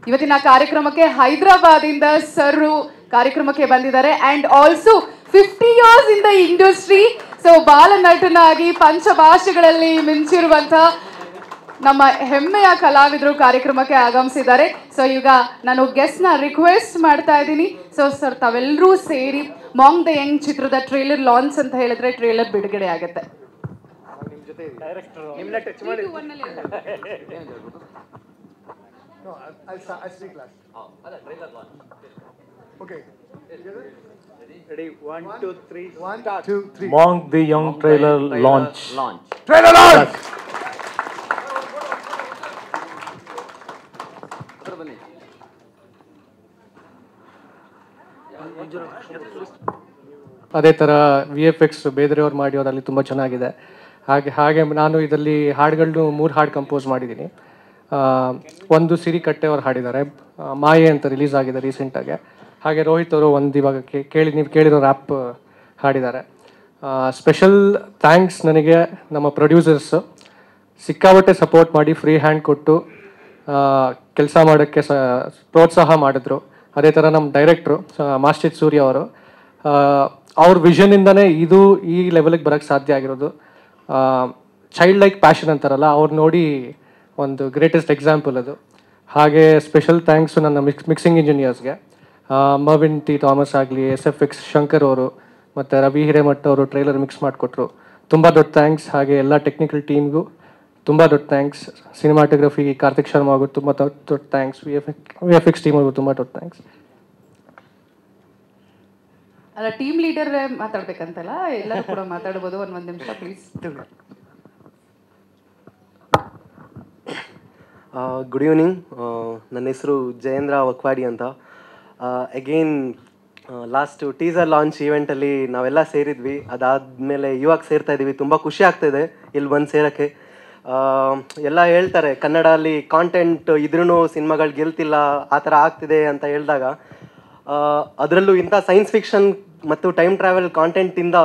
ಇವತ್ತಿನ ಕಾರ್ಯಕ್ರಮಕ್ಕೆ ಹೈದರಾಬಾದಿಂದ ಸರ್ ಕಾರ್ಯಕ್ರಮಕ್ಕೆ ಬಂದಿದ್ದಾರೆ and also 50 years in the industry. So ಬಾಲನಟನಾಗಿ ಪಂಚಭಾಷೆಗಳಲ್ಲಿ ಮಿಂಚಿರುವಂತಹ ನಮ್ಮ ಹೆಮ್ಮೆಯ ಕಲಾವಿದರು ಕಾರ್ಯಕ್ರಮಕ್ಕೆ ಆಗಮಿಸಿದ್ದಾರೆ. ಸೊ ಈಗ ನಾನು ಗೆಸ್ಟ್ನ ರಿಕ್ವೆಸ್ಟ್ ಮಾಡ್ತಾ ಇದ್ದೀನಿ. ಸೊ ಸರ್ ತಾವೆಲ್ಲರೂ ಸೇರಿ ಮಾಂಗ್ ದ ಯಂಗ್ ಚಿತ್ರದ ಟ್ರೇಲರ್ ಲಾಂಚ್ ಅಂತ ಹೇಳಿದ್ರೆ ಟ್ರೇಲರ್ ಬಿಡುಗಡೆ ಆಗುತ್ತೆ. Ready? 1, 2, 3. 1, 2, 3. Monk the Young trailer launch. Trailer launch. ಅದೇ ಥರ VFX ಬೇರೆಯವ್ರು ಮಾಡಿರೋದಲ್ಲಿ ತುಂಬ ಚೆನ್ನಾಗಿದೆ. ಹಾಗೆ ನಾನು ಇದರಲ್ಲಿ ಹಾಡುಗಳನ್ನು 3 ಹಾಡು ಕಂಪೋಸ್ ಮಾಡಿದ್ದೀನಿ. ಒಂದು ಸಿರಿಕಟ್ಟೆ ಅವ್ರು ಹಾಡಿದ್ದಾರೆ, ಮಾಯೆ ಅಂತ ರಿಲೀಸ್ ಆಗಿದೆ ರೀಸೆಂಟಾಗಿ. ಹಾಗೆ ರೋಹಿತ್ ಅವರು ಒಂದು ಇವಾಗ ನೀವು ಕೇಳಿರೋ ರ್ಯಾಪ್ ಹಾಡಿದ್ದಾರೆ. ಸ್ಪೆಷಲ್ ಥ್ಯಾಂಕ್ಸ್ ನನಗೆ ನಮ್ಮ ಪ್ರೊಡ್ಯೂಸರ್ಸು ಸಿಕ್ಕಾಪಟ್ಟೆ ಸಪೋರ್ಟ್ ಮಾಡಿ ಫ್ರೀ ಹ್ಯಾಂಡ್ ಕೊಟ್ಟು ಕೆಲಸ ಮಾಡೋಕ್ಕೆ ಪ್ರೋತ್ಸಾಹ ಮಾಡಿದ್ರು. ಅದೇ ಥರ ನಮ್ಮ ಡೈರೆಕ್ಟ್ರು ಮಾಸ್ಟರ್ ಸೂರ್ಯ ಅವರು ಅವ್ರ ವಿಷನಿಂದನೇ ಈ ಲೆವೆಲಿಗೆ ಬರೋಕ್ಕೆ ಸಾಧ್ಯ ಆಗಿರೋದು. ಚೈಲ್ಡ್ ಲೈಕ್ ಪ್ಯಾಷನ್ ಅಂತಾರಲ್ಲ, ಅವ್ರು ನೋಡಿ ಒಂದು ಗ್ರೇಟೆಸ್ಟ್ ಎಕ್ಸಾಂಪಲ್ ಅದು. ಹಾಗೆ ಸ್ಪೆಷಲ್ ಥ್ಯಾಂಕ್ಸು ನನ್ನ ಮಿಕ್ಸಿಂಗ್ ಇಂಜಿನಿಯರ್ಸ್ಗೆ, ಮರ್ವಿನ್ ಟಿ ಥಾಮಸ್ ಆಗಲಿ, SFX ಶಂಕರ್ ಅವರು ಮತ್ತು ರವಿ ಹಿರೇಮಠ ಅವರು ಟ್ರೈಲರ್ ಮಿಕ್ಸ್ ಮಾಡಿಕೊಟ್ರು. ತುಂಬ ದೊಡ್ಡ ಥ್ಯಾಂಕ್ಸ್. ಹಾಗೆ ಎಲ್ಲ ಟೆಕ್ನಿಕಲ್ ಟೀಮ್ಗೂ ತುಂಬ ದೊಡ್ಡ ಥ್ಯಾಂಕ್ಸ್. ಸಿನಿಮಾಟೋಗ್ರಫಿ ಕಾರ್ತಿಕ್ ಶರ್ಮಾ ಅವ್ರಿಗೂ ತುಂಬ ದೊಡ್ಡ ಥ್ಯಾಂಕ್ಸ್. VFX ಟೀಮ್ ಅವ್ರಿಗೂ ತುಂಬ ದೊಡ್ಡ ಥ್ಯಾಂಕ್ಸ್. ಅಲ್ಲ, ಟೀಮ್ ಲೀಡರ್ ಮಾತಾಡ್ಬೇಕಂತಲ್ಲ, ಎಲ್ಲರೂ ಕೂಡ ಮಾತಾಡ್ಬೋದು. ಒಂದು ನಿಮಿಷ ಪ್ಲೀಸ್. Good evening. ನನ್ನ ಹೆಸರು ಜಯೇಂದ್ರ ವಕ್ವಾಡಿ ಅಂತ. ಅಗೇನ್ ಲಾಸ್ಟ್ ಟೀಸರ್ ಲಾಂಚ್ ಈವೆಂಟಲ್ಲಿ ನಾವೆಲ್ಲ ಸೇರಿದ್ವಿ. ಅದಾದಮೇಲೆ ಇವಾಗ ಸೇರ್ತಾ ಇದ್ದೀವಿ. ತುಂಬ ಖುಷಿ ಆಗ್ತಾಯಿದೆ ಇಲ್ಲಿ ಬಂದು ಸೇರೋಕ್ಕೆ. ಎಲ್ಲ ಹೇಳ್ತಾರೆ ಕನ್ನಡಲ್ಲಿ ಕಾಂಟೆಂಟ್ ಇದ್ರೂ ಸಿನಿಮಾಗಳು ಗೆಲ್ತಿಲ್ಲ, ಆ ಥರ ಆಗ್ತಿದೆ ಅಂತ ಹೇಳಿದಾಗ, ಅದರಲ್ಲೂ ಇಂಥ ಸೈನ್ಸ್ ಫಿಕ್ಷನ್ ಮತ್ತು ಟೈಮ್ ಟ್ರಾವೆಲ್ ಕಾಂಟೆಂಟಿಂದ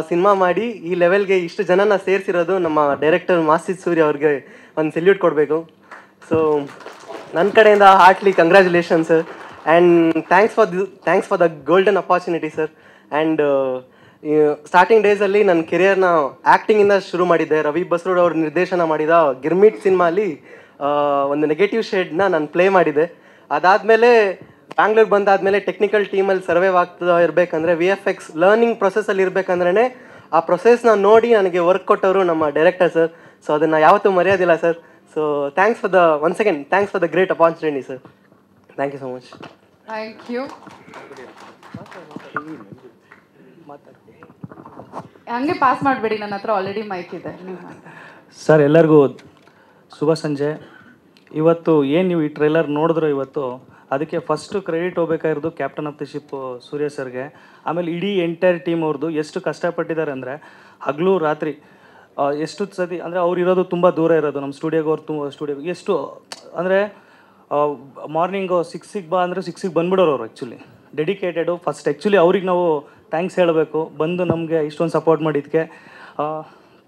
ಸಿನಿಮಾ ಮಾಡಿ ಈ ಲೆವೆಲ್ಗೆ ಇಷ್ಟು ಜನನ ಸೇರಿಸಿರೋದು ನಮ್ಮ ಡೈರೆಕ್ಟರ್ ಮಾಸ್ಟರ್ ಸೂರ್ಯ ಅವ್ರಿಗೆ ಒಂದು ಸೆಲ್ಯೂಟ್ ಕೊಡಬೇಕು. ಸೊ ನನ್ನ ಕಡೆಯಿಂದ heartly congratulation sir, and thanks for the golden opportunity sir. And starting ಡೇಸಲ್ಲಿ ನನ್ನ ಕೆರಿಯರ್ನ ಆ್ಯಕ್ಟಿಂಗಿಂದ ಶುರು ಮಾಡಿದ್ದೆ. ರವಿ ಬಸ್ರೂಡ್ ಅವರು ನಿರ್ದೇಶನ ಮಾಡಿದ ಗಿರ್ಮಿಟ್ ಸಿನಿಮಾಲಿ ಒಂದು ನೆಗೆಟಿವ್ ಶೇಡ್ನ ನಾನು ಪ್ಲೇ ಮಾಡಿದ್ದೆ. ಅದಾದಮೇಲೆ ಬ್ಯಾಂಗ್ಳೂರ್ ಬಂದಾದಮೇಲೆ ಟೆಕ್ನಿಕಲ್ ಟೀಮಲ್ಲಿ ಸರ್ವೈವ್ ಆಗ್ತಾ ಇರಬೇಕಂದ್ರೆ, VFX ಲರ್ನಿಂಗ್ ಪ್ರೊಸೆಸಲ್ಲಿ ಇರಬೇಕಂದ್ರೆ ಆ ಪ್ರೊಸೆಸ್ನ ನೋಡಿ ನನಗೆ ವರ್ಕ್ ಕೊಟ್ಟವರು ನಮ್ಮ ಡೈರೆಕ್ಟರ್ ಸರ್. ಸೊ ಅದನ್ನು ಯಾವತ್ತೂ ಮರೆಯೋದಿಲ್ಲ sir. So thanks for the great opportunity sir. Thank you so much. Thank you. ಹಂಗೆ ಪಾಸ್ ಮಾಡಬೇಡಿ, ನನ್ನ ಹತ್ರ ಆಲ್ರೆಡಿ ಮೈಕ್ ಇದೆ. ಸರ್ ಎಲ್ಲರಿಗೂ ಶುಭ ಸಂಜೆ. ಇವತ್ತು ಏನು ನೀವು ಈ ಟ್ರೈಲರ್ ನೋಡಿದ್ರು ಇವತ್ತು, ಅದಕ್ಕೆ ಫಸ್ಟು ಕ್ರೆಡಿಟ್ ಹೋಗ್ಬೇಕಾಗಿರೋದು captain of the ship Surya ಸರ್ಗೆ. ಆಮೇಲೆ ಇಡೀ ಎಂಟೈರ್ ಟೀಮ್ ಅವ್ರದ್ದು ಎಷ್ಟು ಕಷ್ಟಪಟ್ಟಿದ್ದಾರೆ ಅಂದರೆ ಹಗಲು ರಾತ್ರಿ ಎಷ್ಟು ಸತಿ ಅಂದರೆ ಅವ್ರು ಇರೋದು ತುಂಬ ದೂರ ಇರೋದು ನಮ್ಮ ಸ್ಟುಡಿಯೋಗೆ ಎಷ್ಟು ಅಂದರೆ ಮಾರ್ನಿಂಗು 6ಗೆ ಬಾ ಅಂದರೆ 6ಗೆ ಬಂದ್ಬಿಡೋರು ಅವರು. ಆ್ಯಕ್ಚುಲಿ ಡೆಡಿಕೇಟೆಡು. ಫಸ್ಟ್ ಆ್ಯಕ್ಚುಲಿ ಅವ್ರಿಗೆ ನಾವು ಥ್ಯಾಂಕ್ಸ್ ಹೇಳಬೇಕು, ಬಂದು ನಮಗೆ ಇಷ್ಟೊಂದು ಸಪೋರ್ಟ್ ಮಾಡಿದ್ದಕ್ಕೆ.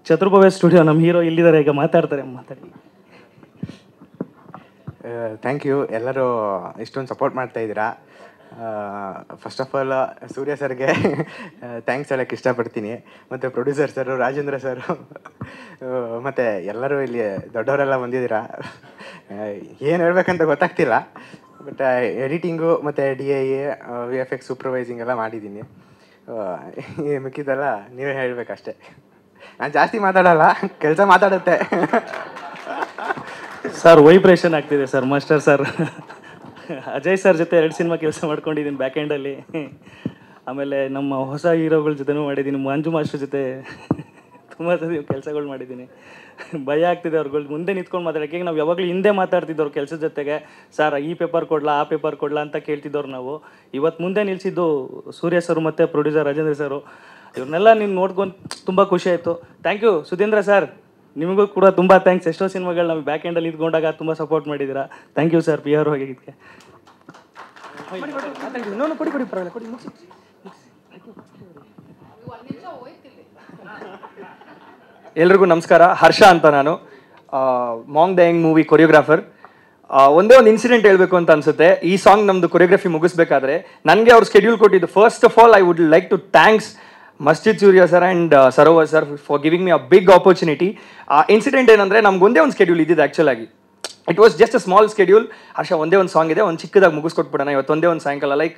ಚತುರ್ಭುವೆ ಸ್ಟುಡಿಯೋ ನಮ್ಮ ಹೀರೋ ಇಲ್ಲಿದ್ದಾರೆ, ಈಗ ಮಾತಾಡಿ. Thank you. ಎಲ್ಲರೂ ಇಷ್ಟೊಂದು ಸಪೋರ್ಟ್ ಮಾಡ್ತಾಯಿದ್ದೀರಾ. ಫಸ್ಟ್ ಆಫ್ ಆಲ್ ಸೂರ್ಯ ಸರ್ಗೆ ಥ್ಯಾಂಕ್ಸ್ ಹೇಳೋಕ್ಕೆ ಇಷ್ಟಪಡ್ತೀನಿ. ಮತ್ತು ಪ್ರೊಡ್ಯೂಸರ್ ಸರು, ರಾಜೇಂದ್ರ ಸರು, ಮತ್ತು ಎಲ್ಲರೂ ಇಲ್ಲಿ ದೊಡ್ಡವರೆಲ್ಲ ಬಂದಿದ್ದೀರಾ. ಏನು ಹೇಳ್ಬೇಕಂತ ಗೊತ್ತಾಗ್ತಿಲ್ಲ. ಬಟ್ ಎಡಿಟಿಂಗು ಮತ್ತು DI, VFX ಸೂಪರ್ವೈಸಿಂಗ್ ಎಲ್ಲ ಮಾಡಿದ್ದೀನಿ. ಮಿಕ್ಕಿದ್ದೆಲ್ಲ ನೀವೇ ಹೇಳಬೇಕಷ್ಟೆ. ನಾನು ಜಾಸ್ತಿ ಮಾತಾಡಲ್ಲ, ಕೆಲಸ ಮಾತಾಡುತ್ತೆ. ಸರ್ ವೈಬ್ರೇಷನ್ ಆಗ್ತಿದೆ sir. Master sir Ajay sir ಜೊತೆ 2 ಸಿನಿಮಾ ಕೆಲಸ ಮಾಡ್ಕೊಂಡಿದ್ದೀನಿ ಬ್ಯಾಕ್ ಎಂಡಲ್ಲಿ. ಆಮೇಲೆ ನಮ್ಮ ಹೊಸ ಹೀರೋಗಳ ಜೊತೆನೂ ಮಾಡಿದ್ದೀನಿ. ಮಂಜು ಮಾಸ್ಟರ್ ಜೊತೆ ತುಂಬ ಸತಿ ಕೆಲಸಗಳು ಮಾಡಿದ್ದೀನಿ. ಭಯ ಆಗ್ತಿದೆ ಅವ್ರುಗಳು ಮುಂದೆ ನಿಂತ್ಕೊಂಡು ಮಾತಾಡೋಕ್ಕೆ. ನಾವು ಯಾವಾಗಲೂ ಹಿಂದೆ ಮಾತಾಡ್ತಿದ್ದವ್ರು ಕೆಲಸದ ಜೊತೆಗೆ, ಸರ್ ಈ ಪೇಪರ್ ಕೊಡಲಾ ಆ ಪೇಪರ್ ಕೊಡಲಾ ಅಂತ ಕೇಳ್ತಿದ್ದವ್ರು ನಾವು. ಇವತ್ತು ಮುಂದೆ ನಿಲ್ಲಿಸಿದ್ದು ಸೂರ್ಯ ಸರ್ ಮತ್ತು ಪ್ರೊಡ್ಯೂಸರ್ ರಾಜೇಂದ್ರ ಸರು. ಇವ್ರನ್ನೆಲ್ಲ ನೀನು ನೋಡ್ಕೊಂಡು ತುಂಬ ಖುಷಿ ಆಯಿತು. ಥ್ಯಾಂಕ್ ಯು ಸುಧೀಂದ್ರ ಸರ್, ನಿಮಗೂ ಕೂಡ ತುಂಬ ಥ್ಯಾಂಕ್ಸ್. ಎಷ್ಟೋ ಸಿನಿಮಾಗಳು ನಮಗೆ ಬ್ಯಾಕ್ ಎಂಡಲ್ಲಿ ಇದ್ಕೊಂಡಾಗ ತುಂಬ ಸಪೋರ್ಟ್ ಮಾಡಿದ್ದೀರಾ. Thank you sir. PR ಹೋಗಿದ್ದಕ್ಕೆ ಎಲ್ರಿಗೂ ನಮಸ್ಕಾರ. ಹರ್ಷ ಅಂತ ನಾನು, ಮಾಂಗ್ ದ ಯಂಗ್ ಮೂವಿ ಕೊರಿಯೋಗ್ರಾಫರ್. ಒಂದೇ ಒಂದು ಇನ್ಸಿಡೆಂಟ್ ಹೇಳಬೇಕು ಅಂತ ಅನ್ಸುತ್ತೆ. ಈ ಸಾಂಗ್ ನಮ್ಮದು ಕೊರಿಯೋಗ್ರಫಿ ಮುಗಿಸ್ಬೇಕಾದ್ರೆ ನನಗೆ ಅವ್ರು ಸ್ಕೆಡ್ಯೂಲ್ ಕೊಟ್ಟಿದ್ದು. First of all I would like to thanks ಮಸ್ಜಿದ್ Surya sir and Sarovar sir for giving me a big opportunity. ಆ ಇನ್ಸಿಡೆಂಟ್ ಏನಂದರೆ ನಮ್ಗೆ ಒಂದೇ ಒಂದು ಸ್ಕೆಡ್ಯೂಲ್ ಇದ್ದಿದ್ದು ಆ್ಯಕ್ಚುಲಾಗಿ. It was just a small schedule. Harsha ಒಂದೇ ಒಂದು ಸಾಂಗ್ ಇದೆ, ಒಂದು ಚಿಕ್ಕದಾಗಿ ಮುಗಿಸ್ಕೊಟ್ಬಿಡೋಣ ಇವತ್ತು ಒಂದೇ ಒಂದು ಸಾಯಂಕಾಲ. ಲೈಕ್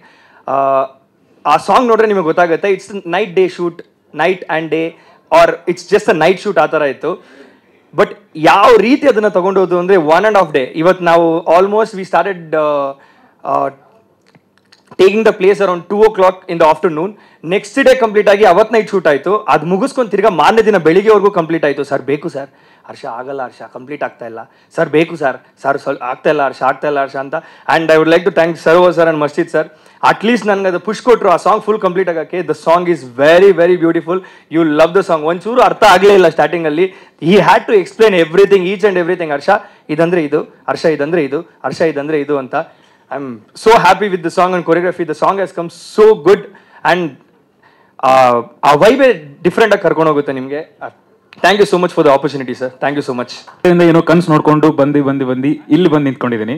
ಆ ಸಾಂಗ್ ನೋಡ್ರೆ ನಿಮಗೆ ಗೊತ್ತಾಗುತ್ತೆ. It's night day shoot, night and day, or it's just a night shoot, ಆ ಥರ ಇತ್ತು. ಬಟ್ ಯಾವ ರೀತಿ ಅದನ್ನು ತೊಗೊಂಡೋದು ಅಂದರೆ 1.5 day. ಇವತ್ತು ನಾವು almost we started taking the place around 2 o'clock in the afternoon. Next day complete ಆಗಿ ಅವತ್ತು ನೈಟ್ ಶೂಟ್ ಆಯಿತು. ಅದು ಮುಗಿಸ್ಕೊಂಡು ತಿರ್ಗಾ ಮಾರನೇ ದಿನ ಬೆಳಿಗ್ಗೆವರೆಗೂ ಕಂಪ್ಲೀಟ್ ಆಯಿತು. ಸರ್ ಬೇಕು ಸರ್, ಹರ್ಷ ಆಗಲ್ಲ, ಹರ್ಷ ಕಂಪ್ಲೀಟ್ ಆಗ್ತಾ ಇಲ್ಲ ಸರ್, ಬೇಕು ಸರ್, ಆಗ್ತಾ ಇಲ್ಲ ಹರ್ಷ ಅಂತ. And I would like to thank Sarovar sir and ಮಸ್ಜಿದ್ ಸರ್. ಅಟ್ಲೀಸ್ಟ್ ನನಗೆ ಅದು ಪುಷ್ ಕೊಟ್ಟರು ಆ ಸಾಂಗ್ ಫುಲ್ ಕಂಪ್ಲೀಟ್ ಆಗೋಕ್ಕೆ. The song is very very beautiful. You love the song. ಒಂಚೂರು ಅರ್ಥ ಆಗಲೇ ಇಲ್ಲ ಸ್ಟಾರ್ಟಿಂಗಲ್ಲಿ. He had to explain everything, each and everything. Harsha ಇದಂದರೆ ಇದು, ಹರ್ಷ ಇದಂದರೆ ಇದು, ಹರ್ಷ ಇದಂದರೆ ಇದು ಅಂತ. I am so happy with the song and choreography. The song has come so good and ಆ ವೈಬೇ ಡಿಫ್ರೆಂಟಾಗಿ ಕರ್ಕೊಂಡು ಹೋಗುತ್ತೆ ನಿಮಗೆ. Thank you so much for the opportunity sir. Thank you so much. ಏನೋ ಕನ್ಸು ನೋಡಿಕೊಂಡು ಬಂದು ಇಲ್ಲಿ ಬಂದು ನಿಂತ್ಕೊಂಡಿದ್ದೀನಿ.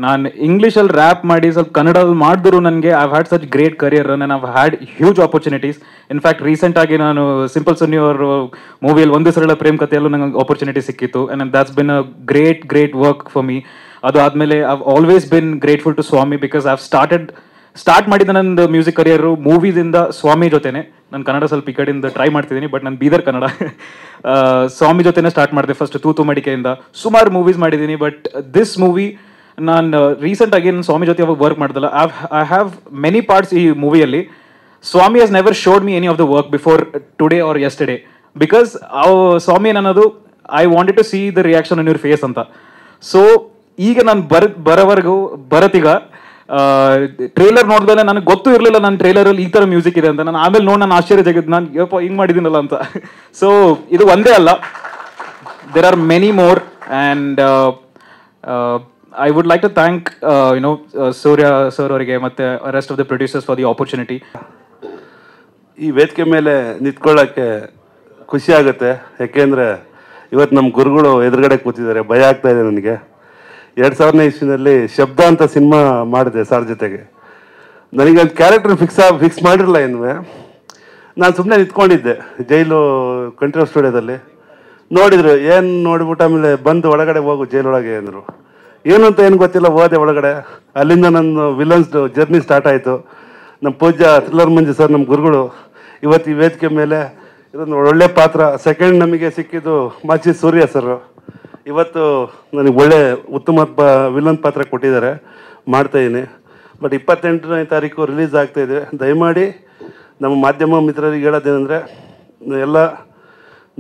ನಾನು ಇಂಗ್ಲೀಷಲ್ಲಿ ರ್ಯಾಪ್ ಮಾಡಿ ಸ್ವಲ್ಪ ಕನ್ನಡದಲ್ಲಿ ಮಾಡಿದ್ರು ನನಗೆ I had such great career and I've had huge opportunities. In fact ರೀಸೆಂಟಾಗಿ ನಾನು ಸಿಂಪಲ್ ಸುನ್ನಿ ಅವರು ಮೂವಿಯಲ್ಲಿ ಒಂದು ಸರಳ ಪ್ರೇಮ್ ಕಥೆಯಲ್ಲೂ ನಂಗೆ ಆಪರ್ಚುನಿಟಿ ಸಿಕ್ಕಿತ್ತು. And that's been a great work for me. ಅದು ಆದಮೇಲೆ I've always been grateful to Swami because I've start ಮಾಡಿದ ನಂದು ಮ್ಯೂಸಿಕ್ ಕರಿಯರು ಮೂವೀಸಿಂದ ಸ್ವಾಮಿ ಜೊತೆನೆ. ನಾನು ಕನ್ನಡ ಸ್ವಲ್ಪ ಈ ಕಡೆಯಿಂದ ಟ್ರೈ ಮಾಡ್ತಿದ್ದೀನಿ, ಬಟ್ ನಾನು ಬೀದರ್ ಕನ್ನಡ. ಸ್ವಾಮಿ ಜೊತೆನೇ ಸ್ಟಾರ್ಟ್ ಮಾಡಿದೆ ಫಸ್ಟ್ ತೂತು ಮಡಿಕೆಯಿಂದ. ಸುಮಾರು ಮೂವೀಸ್ ಮಾಡಿದ್ದೀನಿ, ಬಟ್ ದಿಸ್ ಮೂವಿ ನಾನು ರೀಸೆಂಟಾಗಿ ನಾನು ಸ್ವಾಮಿ ಜೊತೆ ಯಾವಾಗ ವರ್ಕ್ ಮಾಡ್ದಲ್ಲ. ಐ ಹ್ಯಾವ್ ಮೆನಿ ಪಾರ್ಟ್ಸ್ ಈ ಮೂವಿಯಲ್ಲಿ. Swami has never showed me any of the work before today or yesterday because Swami ಅನ್ನೋದು I wanted to see the reaction on your face ಅಂತ. ಸೊ ಈಗ ನಾನು ಬರತ್ತೀಗ ಟ್ರೇಲರ್ ನೋಡಿದ್ಮೇಲೆ ನನಗೆ ಗೊತ್ತೂ ಇರಲಿಲ್ಲ ನನ್ನ ಟ್ರೇಲರಲ್ಲಿ ಈ ಥರ ಮ್ಯೂಸಿಕ್ ಇದೆ ಅಂತ. ನಾನು ಆಮೇಲೆ ನೋಡಿ ನಾನು ಆಶ್ಚರ್ಯ ಜಗದ್, ನಾನು ಯಪ್ಪ ಹಿಂಗೆ ಮಾಡಿದ್ದೀನಲ್ಲ ಅಂತ. ಸೊ ಇದು ಒಂದೇ ಅಲ್ಲ, there are many more. And I would like to thank Surya sir ಅವರಿಗೆ ಮತ್ತು rest of the producers for the opportunity. ಈ ವೇದಿಕೆ ಮೇಲೆ ನಿಂತ್ಕೊಳ್ಳೋಕ್ಕೆ ಖುಷಿ ಆಗುತ್ತೆ. ಯಾಕೆಂದರೆ ಇವತ್ತು ನಮ್ಮ ಗುರುಗಳು ಎದುರುಗಡೆ ಕೂತಿದ್ದಾರೆ. ಭಯ ಆಗ್ತಾ ಇದೆ ನನಗೆ. 2000ನೇ ಇಸ್ವಿನಲ್ಲಿ ಶಬ್ದ ಅಂತ ಸಿನಿಮಾ ಮಾಡಿದೆ ಸರ್ ಜೊತೆಗೆ. ನನಗೊಂದು ಕ್ಯಾರೆಕ್ಟರ್ ಫಿಕ್ಸ್ ಮಾಡಿರಲಿಲ್ಲ ಇನ್ನೂ. ನಾನು ಸುಮ್ಮನೆ ನಿಂತ್ಕೊಂಡಿದ್ದೆ ಜೈಲು ಕಂಟ್ರೋಲ್ ಸ್ಟುಡಿಯೋದಲ್ಲಿ. ನೋಡಿದ್ರು, ಏನು ನೋಡಿಬಿಟ್ಟು ಆಮೇಲೆ ಬಂದು ಒಳಗಡೆ ಹೋಗು ಜೈಲೊಳಗೆ ಅಂದರು. ಏನು ಅಂತ ಏನು ಗೊತ್ತಿಲ್ಲ, ಹೋದೆ ಒಳಗಡೆ. ಅಲ್ಲಿಂದ ನನ್ನ ವಿಲನ್ಸ್ ಜರ್ನಿ ಸ್ಟಾರ್ಟ್ ಆಯಿತು. ನಮ್ಮ ಪೂಜ್ಯ ಥ್ರಿಲ್ಲರ್ ಮಂಜು ಸರ್, ನಮ್ಮ ಗುರುಗಳು, ಇವತ್ತು ಈ ವೇದಿಕೆ ಮೇಲೆ ಇದೊಂದು ಒಳ್ಳೆ ಪಾತ್ರ. ಸೆಕೆಂಡ್ ನಮಗೆ ಸಿಕ್ಕಿದ್ದು ಮಸ್ಜಿದ್ ಸೂರ್ಯ ಸರ್. ಇವತ್ತು ನನಗೆ ಒಳ್ಳೆ ಉತ್ತಮ ವಿಲನ್ ಪಾತ್ರ ಕೊಟ್ಟಿದ್ದಾರೆ, ಮಾಡ್ತಾಯಿದ್ದೀನಿ. ಬಟ್ 28ನೇ ತಾರೀಕು ರಿಲೀಸ್ ಆಗ್ತಾಯಿದೆ. ದಯಮಾಡಿ ನಮ್ಮ ಮಾಧ್ಯಮ ಮಿತ್ರರಿಗೆ ಹೇಳೋದೇನೆಂದರೆ, ಎಲ್ಲ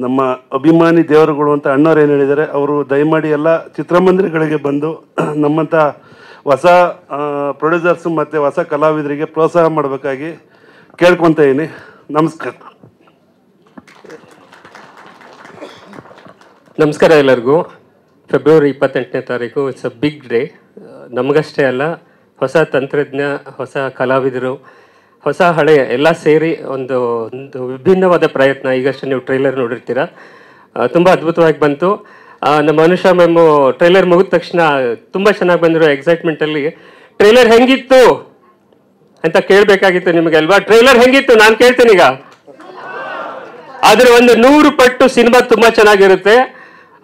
ನಮ್ಮ ಅಭಿಮಾನಿ ದೇವರುಗಳು ಅಂತ ಅಣ್ಣವ್ರು ಏನು ಹೇಳಿದ್ದಾರೆ, ಅವರು ದಯಮಾಡಿ ಎಲ್ಲ ಚಿತ್ರಮಂದಿರಗಳಿಗೆ ಬಂದು ನಮ್ಮಂಥ ಹೊಸ ಪ್ರೊಡ್ಯೂಸರ್ಸು ಮತ್ತು ಹೊಸ ಕಲಾವಿದರಿಗೆ ಪ್ರೋತ್ಸಾಹ ಮಾಡಬೇಕಾಗಿ ಕೇಳ್ಕೊತಾ ಇದ್ದೀನಿ. ನಮಸ್ಕಾರ ಎಲ್ಲರಿಗೂ. ಫೆಬ್ರವರಿ 28ನೇ ತಾರೀಕು ಇಟ್ಸ್ ಅ ಬಿಗ್ ಡೇ. ನಮಗಷ್ಟೇ ಅಲ್ಲ, ಹೊಸ ತಂತ್ರಜ್ಞ, ಹೊಸ ಕಲಾವಿದರು, ಹೊಸ ಹಳೆಯ ಎಲ್ಲ ಸೇರಿ ಒಂದು ವಿಭಿನ್ನವಾದ ಪ್ರಯತ್ನ. ಈಗಷ್ಟೇ ನೀವು ಟ್ರೈಲರ್ ನೋಡಿರ್ತೀರ, ತುಂಬ ಅದ್ಭುತವಾಗಿ ಬಂತು. ನಮ್ಮ ಅನುಷಾ ಮ್ಯಾಮು ಟ್ರೈಲರ್ ಮುಗಿದ ತಕ್ಷಣ ತುಂಬ ಚೆನ್ನಾಗಿ ಬಂದಿರೋ ಎಕ್ಸೈಟ್ಮೆಂಟಲ್ಲಿ ಟ್ರೈಲರ್ ಹೆಂಗಿತ್ತು ಅಂತ ಕೇಳಬೇಕಾಗಿತ್ತು ನಿಮಗೆ ಅಲ್ವಾ? ಟ್ರೈಲರ್ ಹೆಂಗಿತ್ತು ನಾನು ಕೇಳ್ತೀನಿ ಈಗ. ಆದರೆ ಒಂದು 100 ಪಟ್ಟು ಸಿನಿಮಾ ತುಂಬ ಚೆನ್ನಾಗಿರುತ್ತೆ,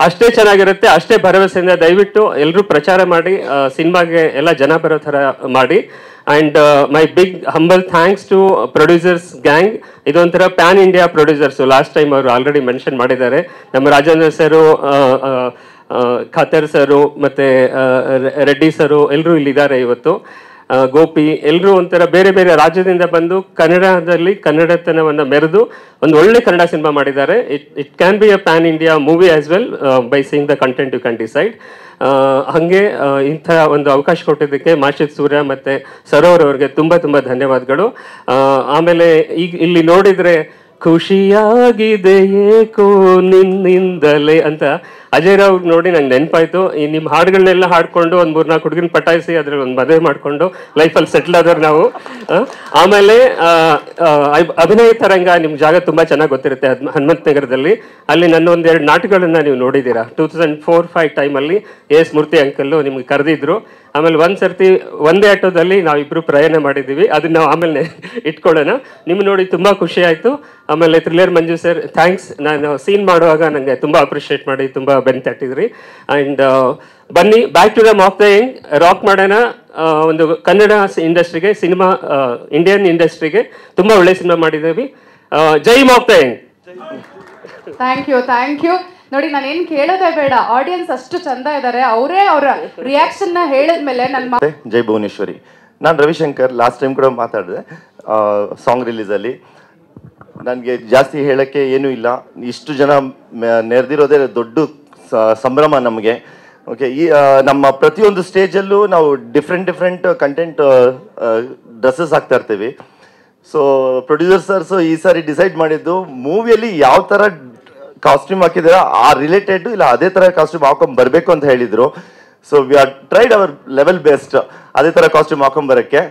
ಅಷ್ಟೇ ಚೆನ್ನಾಗಿರುತ್ತೆ, ಅಷ್ಟೇ ಭರವಸೆಯಿಂದ ದಯವಿಟ್ಟು ಎಲ್ಲರೂ ಪ್ರಚಾರ ಮಾಡಿ, ಸಿನಿಮಾಗೆ ಎಲ್ಲ ಜನ ಬರೋ ಥರ ಮಾಡಿ. And my big humble thanks to producers gang. ಇದೊಂಥರ pan India producers. Last time ಅವರು ಆಲ್ರೆಡಿ ಮೆನ್ಷನ್ ಮಾಡಿದ್ದಾರೆ. ನಮ್ಮ ರಾಜೇಂದ್ರ ಸರು, ಖಾತರ್ ಸರು ಮತ್ತು ರೆಡ್ಡಿ ಸರು ಎಲ್ಲರೂ ಇಲ್ಲಿದ್ದಾರೆ ಇವತ್ತು. ಗೋಪಿ ಎಲ್ಲರೂ ಒಂಥರ ಬೇರೆ ಬೇರೆ ರಾಜ್ಯದಿಂದ ಬಂದು ಕನ್ನಡದಲ್ಲಿ ಕನ್ನಡತನವನ್ನು ಮೆರೆದು ಒಂದು ಒಳ್ಳೆ ಕನ್ನಡ ಸಿನಿಮಾ ಮಾಡಿದ್ದಾರೆ. It can be a pan India movie as well by seeing the content you can decide. ಹಾಗೆ ಇಂಥ ಒಂದು ಅವಕಾಶ ಕೊಟ್ಟಿದ್ದಕ್ಕೆ ಮಸ್ಜಿದ್ ಸೂರ್ಯ ಮತ್ತು ಸರೋವರ್ ಅವರಿಗೆ ತುಂಬ ತುಂಬ ಧನ್ಯವಾದಗಳು. ಆಮೇಲೆ ಈಗ ಇಲ್ಲಿ ನೋಡಿದರೆ ಖುಷಿಯಾಗಿದೆ ಏಕೋ ನಿನ್ನಿಂದಲೇ ಅಂತ ಅಜಯ್ ರಾವ್ ನೋಡಿ ನಂಗೆ ನೆನಪಾಯ್ತು, ಈ ನಿಮ್ಮ ಹಾಡುಗಳನ್ನೆಲ್ಲ ಹಾಡ್ಕೊಂಡು ಒಂದು 3-4 ಹುಡುಗಿನ ಪಟಾಯಿಸಿ ಅದ್ರಲ್ಲಿ ಒಂದು ಮದುವೆ ಮಾಡಿಕೊಂಡು ಲೈಫಲ್ಲಿ ಸೆಟ್ಲ್ ಆದವ್ರು ನಾವು. ಆಮೇಲೆ ಅಭಿನಯ ತರಂಗ ನಿಮ್ಗೆ ಜಾಗ ತುಂಬ ಚೆನ್ನಾಗಿ ಗೊತ್ತಿರುತ್ತೆ, ಹನುಮಂತ ನಗರದಲ್ಲಿ. ಅಲ್ಲಿ ನನ್ನ 1-2 ನಾಟಕಗಳನ್ನ ನೀವು ನೋಡಿದ್ದೀರಾ. 2004-5 ಟೈಮಲ್ಲಿ ಎಸ್ ಮೂರ್ತಿ ಅಂಕಲ್ಲು ನಿಮ್ಗೆ ಕರೆದಿದ್ರು. ಆಮೇಲೆ ಒಂದು ಸರ್ತಿ ಒಂದೇ ಆಟೋದಲ್ಲಿ ನಾವಿಬ್ಬರು ಪ್ರಯಾಣ ಮಾಡಿದ್ದೀವಿ, ಅದನ್ನ ನಾವು ಆಮೇಲೆ ಇಟ್ಕೊಳ್ಳೋಣ. ನಿಮ್ಮ ನೋಡಿ ತುಂಬ ಖುಷಿ ಆಯಿತು. ಆಮೇಲೆ ಥ್ರಿಲ್ಲರ್ ಮಂಜು ಸರ್ ಥ್ಯಾಂಕ್ಸ್. ನಾನು ಸೀನ್ ಮಾಡುವಾಗ ನನಗೆ ತುಂಬ ಅಪ್ರಿಷಿಯೇಟ್ ಮಾಡಿ ತುಂಬ ಬೆನ್ ತಟ್ಟಿದ್ರಿ. ಆ್ಯಂಡ್ ಬನ್ನಿ ಬ್ಯಾಕ್ ಟು ದ ಮಾಕ್ ದ ಯಂಗ್, ರಾಕ್ ಮಾಡೋಣ. ಒಂದು ಕನ್ನಡ ಇಂಡಸ್ಟ್ರಿಗೆ, ಸಿನಿಮಾ ಇಂಡಿಯನ್ ಇಂಡಸ್ಟ್ರಿಗೆ ತುಂಬ ಒಳ್ಳೆ ಸಿನಿಮಾ ಮಾಡಿದ್ದೀವಿ. ಜೈ monk the young. Thank you. ನೋಡಿ, ನಾನೇನು ಕೇಳೋದೇ ಬೇಡ, ಆಡಿಯನ್ಸ್ ಅಷ್ಟು ಚಂದ ಇದ್ದಾರೆ, ಅವರೇ ಅವರ ರಿಯಾಕ್ಷನ್ ನ ಹೇಳಿದ್ಮೇಲೆ ನನ್ನ ಜೈ ಭುವನೇಶ್ವರಿ. ನಾನು ರವಿಶಂಕರ್ ಲಾಸ್ಟ್ ಟೈಮ್ ಕೂಡ ಮಾತಾಡಿದೆ ಸಾಂಗ್ ರಿಲೀಸಲ್ಲಿ. ನನಗೆ ಜಾಸ್ತಿ ಹೇಳೋಕ್ಕೆ ಏನೂ ಇಲ್ಲ. ಇಷ್ಟು ಜನ ನೆರೆದಿರೋದೇ ದೊಡ್ಡ ಸಂಭ್ರಮ ನಮಗೆ. ಓಕೆ, ಈ ನಮ್ಮ ಪ್ರತಿಯೊಂದು ಸ್ಟೇಜಲ್ಲೂ ನಾವು ಡಿಫ್ರೆಂಟ್ ಕಂಟೆಂಟ್ ಡ್ರೆಸ್ಸಸ್ ಹಾಕ್ತಾ ಇರ್ತೀವಿ. ಸೊ ಪ್ರೊಡ್ಯೂಸರ್ ಸರ್ಸು ಈ ಸಾರಿ ಡಿಸೈಡ್ ಮಾಡಿದ್ದು ಮೂವಿಯಲ್ಲಿ ಯಾವ ಥರ ಕಾಸ್ಟ್ಯೂಮ್ ಹಾಕಿದ್ದೀರಾ ಆ ರಿಲೇಟೆಡ್ ಇಲ್ಲ ಅದೇ ಥರ ಕಾಸ್ಟ್ಯೂಮ್ ಹಾಕೊಂಡ್ ಬರಬೇಕು ಅಂತ ಹೇಳಿದರು. So we are tried hour level best ಅದೇ ಥರ ಕಾಸ್ಟ್ಯೂಮ್ ಹಾಕೊಂಬರಕ್ಕೆ.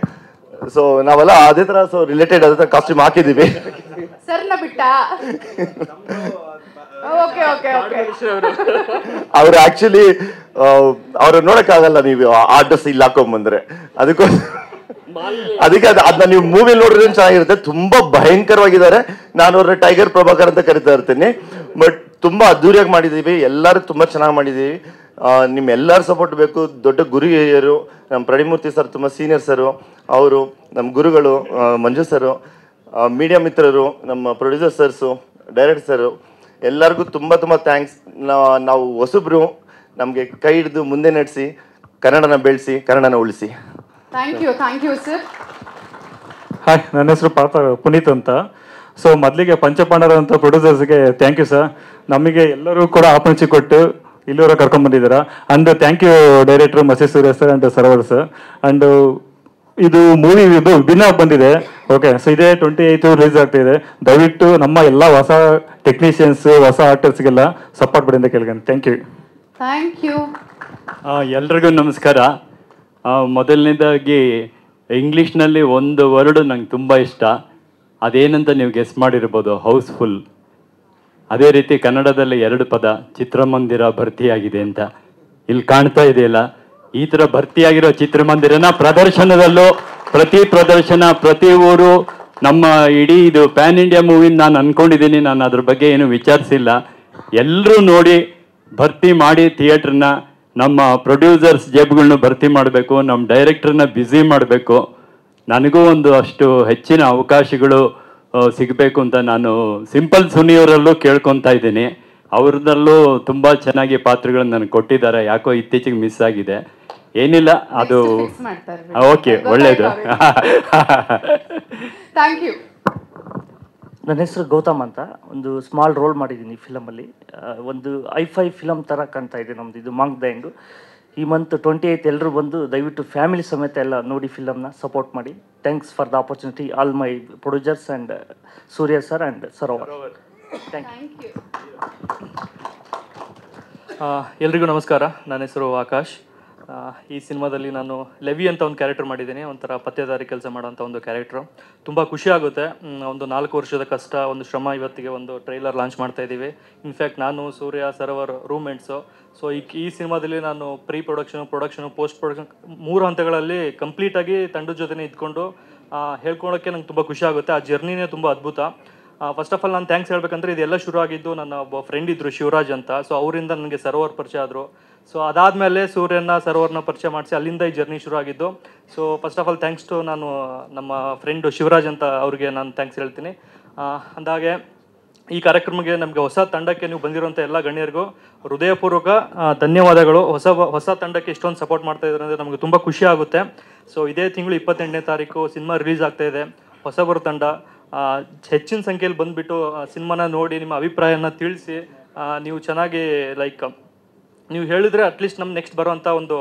ಸೊ ನಾವೆಲ್ಲ ಅದೇ ಥರ ರಿಲೇಟೆಡ್ ಅದೇ ಥರ ಕಾಸ್ಟ್ಯೂಮ್ ಹಾಕಿದ್ದೀವಿ. ಸರ್ನ ಬಿಟ್ಟ ಅವ್ರು ಆಕ್ಚುಲಿ ಅವ್ರು ನೋಡಕ್ಕಾಗಲ್ಲ ನೀವು ಆ ಡ್ರೆಸ್ ಇಲ್ಲಿ ಹಾಕೊಂಬಂದ್ರೆ. ಅದಕ್ಕೆ ಅದನ್ನ ನೀವು ಮೂವಿ ನೋಡಿದ್ರೆ ಚೆನ್ನಾಗಿರುತ್ತೆ. ತುಂಬಾ ಭಯಂಕರವಾಗಿದ್ದಾರೆ. ನಾನು ಅವ್ರ ಟೈಗರ್ ಪ್ರಭಾಕರ್ ಅಂತ ಕರಿತಾ ಇರ್ತೀನಿ. ಬಟ್ ತುಂಬಾ ಅದ್ದೂರಿಯಾಗಿ ಮಾಡಿದೀವಿ, ಎಲ್ಲರೂ ತುಂಬಾ ಚೆನ್ನಾಗಿ ಮಾಡಿದೀವಿ. ನಿಮ್ಮ ಎಲ್ಲರ ಸಪೋರ್ಟ್ ಬೇಕು. ದೊಡ್ಡ ಗುರು ಹಿರಿಯರು ನಮ್ಮ ಪ್ರಣೀಮೂರ್ತಿ ಸರ್ ತುಂಬ ಸೀನಿಯರ್ ಸರು, ಅವರು ನಮ್ಮ ಗುರುಗಳು ಮಂಜು ಸರು, ಮೀಡಿಯಾ ಮಿತ್ರರು, ನಮ್ಮ ಪ್ರೊಡ್ಯೂಸರ್ ಸರ್ಸು, ಡೈರೆಕ್ಟರ್ ಸರು, ಎಲ್ಲರಿಗೂ ತುಂಬ ಥ್ಯಾಂಕ್ಸ್. ನಾವು ಹೊಸಬ್ರು, ನಮಗೆ ಕೈ ಹಿಡಿದು ಮುಂದೆ ನಡೆಸಿ ಕನ್ನಡನ ಬೆಳೆಸಿ ಕನ್ನಡನ ಉಳಿಸಿ. Thank you sir. ಹಾಯ್, ನನ್ನ ಹೆಸರು ಪುನೀತ್ ಅಂತ. ಸೊ ಮೊದಲಿಗೆ ಪಂಚಪಾಂಡರ ಅಂತ ಪ್ರೊಡ್ಯೂಸರ್ಸ್ಗೆ ಥ್ಯಾಂಕ್ ಯು ಸರ್. ನಮಗೆ ಎಲ್ಲರೂ ಕೂಡ ಆಪರ್ಚುನಿಟಿ ಕೊಟ್ಟು ಇಲ್ಲಿವರೆಗೆ ಕರ್ಕೊಂಡ್ಬಂದಿದ್ದೀರಾ. And thank you director Masi Surya sir and Sarovar sir. And ಇದು ಮೂವಿ ಇದು ದಿನ ಬಂದಿದೆ. ಓಕೆ, ಸೊ ಇದೇ 28 ರಿಲೀಸ್ ಆಗ್ತಿದೆ. ದಯವಿಟ್ಟು ನಮ್ಮ ಎಲ್ಲ ಹೊಸ ಟೆಕ್ನಿಷಿಯನ್ಸ್, ಹೊಸ ಆರ್ಟಿಸ್ಟ್ಗೆಲ್ಲ ಸಪೋರ್ಟ್ ಮಾಡಿ ಅಂತ ಕೇಳ್ಕೊಂಡು ಥ್ಯಾಂಕ್ ಯು. ಎಲ್ರಿಗೂ ನಮಸ್ಕಾರ. ಮೊದಲನೇದಾಗಿ ಇಂಗ್ಲೀಷ್ನಲ್ಲಿ ಒಂದು ವರ್ಡ್ ನಂಗೆ ತುಂಬ ಇಷ್ಟ. ಅದೇನಂತ ನೀವು ಗೆಸ್ ಮಾಡಿರ್ಬೋದು, ಹೌಸ್ಫುಲ್. ಅದೇ ರೀತಿ ಕನ್ನಡದಲ್ಲಿ 2 ಪದ, ಚಿತ್ರಮಂದಿರ ಭರ್ತಿಯಾಗಿದೆ ಅಂತ. ಇಲ್ಲಿ ಕಾಣ್ತಾ ಇದೆಯಲ್ಲ, ಈ ಥರ ಭರ್ತಿಯಾಗಿರೋ ಚಿತ್ರಮಂದಿರನ ಪ್ರದರ್ಶನದಲ್ಲೂ ಪ್ರತಿ ಪ್ರದರ್ಶನ, ಪ್ರತಿ ಊರು, ನಮ್ಮ ಇಡೀ ಇದು ಪ್ಯಾನ್ ಇಂಡಿಯಾ ಮೂವಿ ನಾನು ಅಂದ್ಕೊಂಡಿದ್ದೀನಿ. ನಾನು ಅದ್ರ ಬಗ್ಗೆ ಏನು ವಿಚಾರಿಸಿಲ್ಲ. ಎಲ್ಲರೂ ನೋಡಿ ಭರ್ತಿ ಮಾಡಿ ಥಿಯೇಟ್ರನ್ನ. ನಮ್ಮ ಪ್ರೊಡ್ಯೂಸರ್ಸ್ ಜೇಬುಗಳನ್ನ ಭರ್ತಿ ಮಾಡಬೇಕು, ನಮ್ಮ ಡೈರೆಕ್ಟ್ರನ್ನ ಬ್ಯುಸಿ ಮಾಡಬೇಕು. ನನಗೂ ಒಂದು ಅಷ್ಟು ಹೆಚ್ಚಿನ ಅವಕಾಶಗಳು ಸಿಗಬೇಕು ಅಂತ ನಾನು ಸಿಂಪಲ್ ಸುನಿಯವರಲ್ಲೂ ಕೇಳ್ಕೊತಾ ಇದ್ದೀನಿ. ಅವ್ರದಲ್ಲೂ ತುಂಬ ಚೆನ್ನಾಗಿ ಪಾತ್ರಗಳನ್ನ ನನಗೆ ಕೊಟ್ಟಿದ್ದಾರೆ. ಯಾಕೋ ಇತ್ತೀಚೆಗೆ ಮಿಸ್ ಆಗಿದೆ. ಏನಿಲ್ಲ, ಅದು ಓಕೆ, ಒಳ್ಳೇದು. Thank you. ನನ್ನ ಹೆಸರು ಗೌತಮ್ ಅಂತ. ಒಂದು ಸ್ಮಾಲ್ ರೋಲ್ ಮಾಡಿದ್ದೀನಿ ಫಿಲಮಲ್ಲಿ. ಒಂದು ಐ5 ಫಿಲಮ್ ಥರ ಕಾಣ್ತಾ ಇದೆ ನಮ್ಮದು ಇದು ಮಾಂಕ್ ದ ಯಂಗ್. ಈ ಮಂತ್ 28 ಎಲ್ಲರೂ ಬಂದು ದಯವಿಟ್ಟು ಫ್ಯಾಮಿಲಿ ಸಮೇತ ಎಲ್ಲ ನೋಡಿ ಫಿಲಮ್ನ ಸಪೋರ್ಟ್ ಮಾಡಿ. Thanks for the opportunity all my producers and Surya sir and Sarovar. Thank you. ಎಲ್ರಿಗೂ ನಮಸ್ಕಾರ. ನನ್ನ ಹೆಸರು ಆಕಾಶ್. ಈ ಸಿನಿಮಾದಲ್ಲಿ ನಾನು ಲೆವಿ ಅಂತ ಒಂದು ಕ್ಯಾರೆಕ್ಟರ್ ಮಾಡಿದ್ದೀನಿ. ಒಂಥರ ಪತ್ತೇದಾರಿ ಕೆಲಸ ಮಾಡೋಂಥ ಒಂದು ಕ್ಯಾರೆಕ್ಟ್ರು. ತುಂಬ ಖುಷಿ ಆಗುತ್ತೆ. ಒಂದು 4 ವರ್ಷದ ಕಷ್ಟ, ಒಂದು ಶ್ರಮ, ಇವತ್ತಿಗೆ ಒಂದು ಟ್ರೈಲರ್ ಲಾಂಚ್ ಮಾಡ್ತಾ ಇದ್ದೀವಿ. ಇನ್ಫ್ಯಾಕ್ಟ್ ನಾನು, ಸೂರ್ಯ, ಸರ್ವರ್ ರೂಮ್ಮೇಟ್ಸು. ಸೊ ಈ ಸಿನಿಮಾದಲ್ಲಿ ನಾನು ಪ್ರೀ ಪ್ರೊಡಕ್ಷನು, ಪೋಸ್ಟ್ ಪ್ರೊಡಕ್ಷನ್ 3 ಹಂತಗಳಲ್ಲಿ ಕಂಪ್ಲೀಟಾಗಿ ತಂಡದ ಜೊತೆ ಇದ್ಕೊಂಡು ಹೇಳ್ಕೊಳೋಕ್ಕೆ ನಂಗೆ ತುಂಬ ಖುಷಿ ಆಗುತ್ತೆ. ಆ ಜರ್ನಿನೇ ತುಂಬ ಅದ್ಭುತ. ಫಸ್ಟ್ ಆಫ್ ಆಲ್ ನಾನು ಥ್ಯಾಂಕ್ಸ್ ಹೇಳ್ಬೇಕಂದ್ರೆ, ಇದೆಲ್ಲ ಶುರು ಆಗಿದ್ದು ನನ್ನ ಒಬ್ಬ ಫ್ರೆಂಡ್ ಇದ್ದರು, ಶಿವರಾಜ್ ಅಂತ. ಸೊ ಅವರಿಂದ ನನಗೆ ಸರ್ವರ್ ಪರಿಚಯ ಆದರು. ಸೊ ಅದಾದಮೇಲೆ ಸೂರ್ಯನ ಸರ್ವರ್ನ ಪರಿಚಯ ಮಾಡಿಸಿ ಅಲ್ಲಿಂದ ಈ ಜರ್ನಿ ಶುರು ಆಗಿದ್ದು. So first of all thanks to ನಾನು ನಮ್ಮ ಫ್ರೆಂಡು ಶಿವರಾಜ್ ಅಂತ ಅವ್ರಿಗೆ ನಾನು ಥ್ಯಾಂಕ್ಸ್ ಹೇಳ್ತೀನಿ. ಅಂದಾಗೆ ಈ ಕಾರ್ಯಕ್ರಮಕ್ಕೆ ನಮಗೆ ಹೊಸ ತಂಡಕ್ಕೆ ನೀವು ಬಂದಿರೋಂಥ ಎಲ್ಲ ಗಣ್ಯರಿಗೂ ಹೃದಯಪೂರ್ವಕ ಧನ್ಯವಾದಗಳು. ಹೊಸ ತಂಡಕ್ಕೆ ಇಷ್ಟೊಂದು ಸಪೋರ್ಟ್ ಮಾಡ್ತಾ ಇದ್ದಾರೆ ಅಂದರೆ ನಮಗೆ ತುಂಬ ಖುಷಿ ಆಗುತ್ತೆ. ಸೊ ಇದೇ ತಿಂಗಳು 28ನೇ ತಾರೀಕು ಸಿನಿಮಾ ರಿಲೀಸ್ ಆಗ್ತಾಯಿದೆ. ಹೊಸಬರ ತಂಡ ಹೆಚ್ಚಿನ ಸಂಖ್ಯೆಯಲ್ಲಿ ಬಂದುಬಿಟ್ಟು ಸಿನಿಮಾನ ನೋಡಿ ನಿಮ್ಮ ಅಭಿಪ್ರಾಯನ ತಿಳಿಸಿ. ನೀವು ಚೆನ್ನಾಗಿ ನೀವು ಹೇಳಿದ್ರೆ ಅಟ್ಲೀಸ್ಟ್ ನಮ್ಮ ನೆಕ್ಸ್ಟ್ ಬರೋವಂಥ ಒಂದು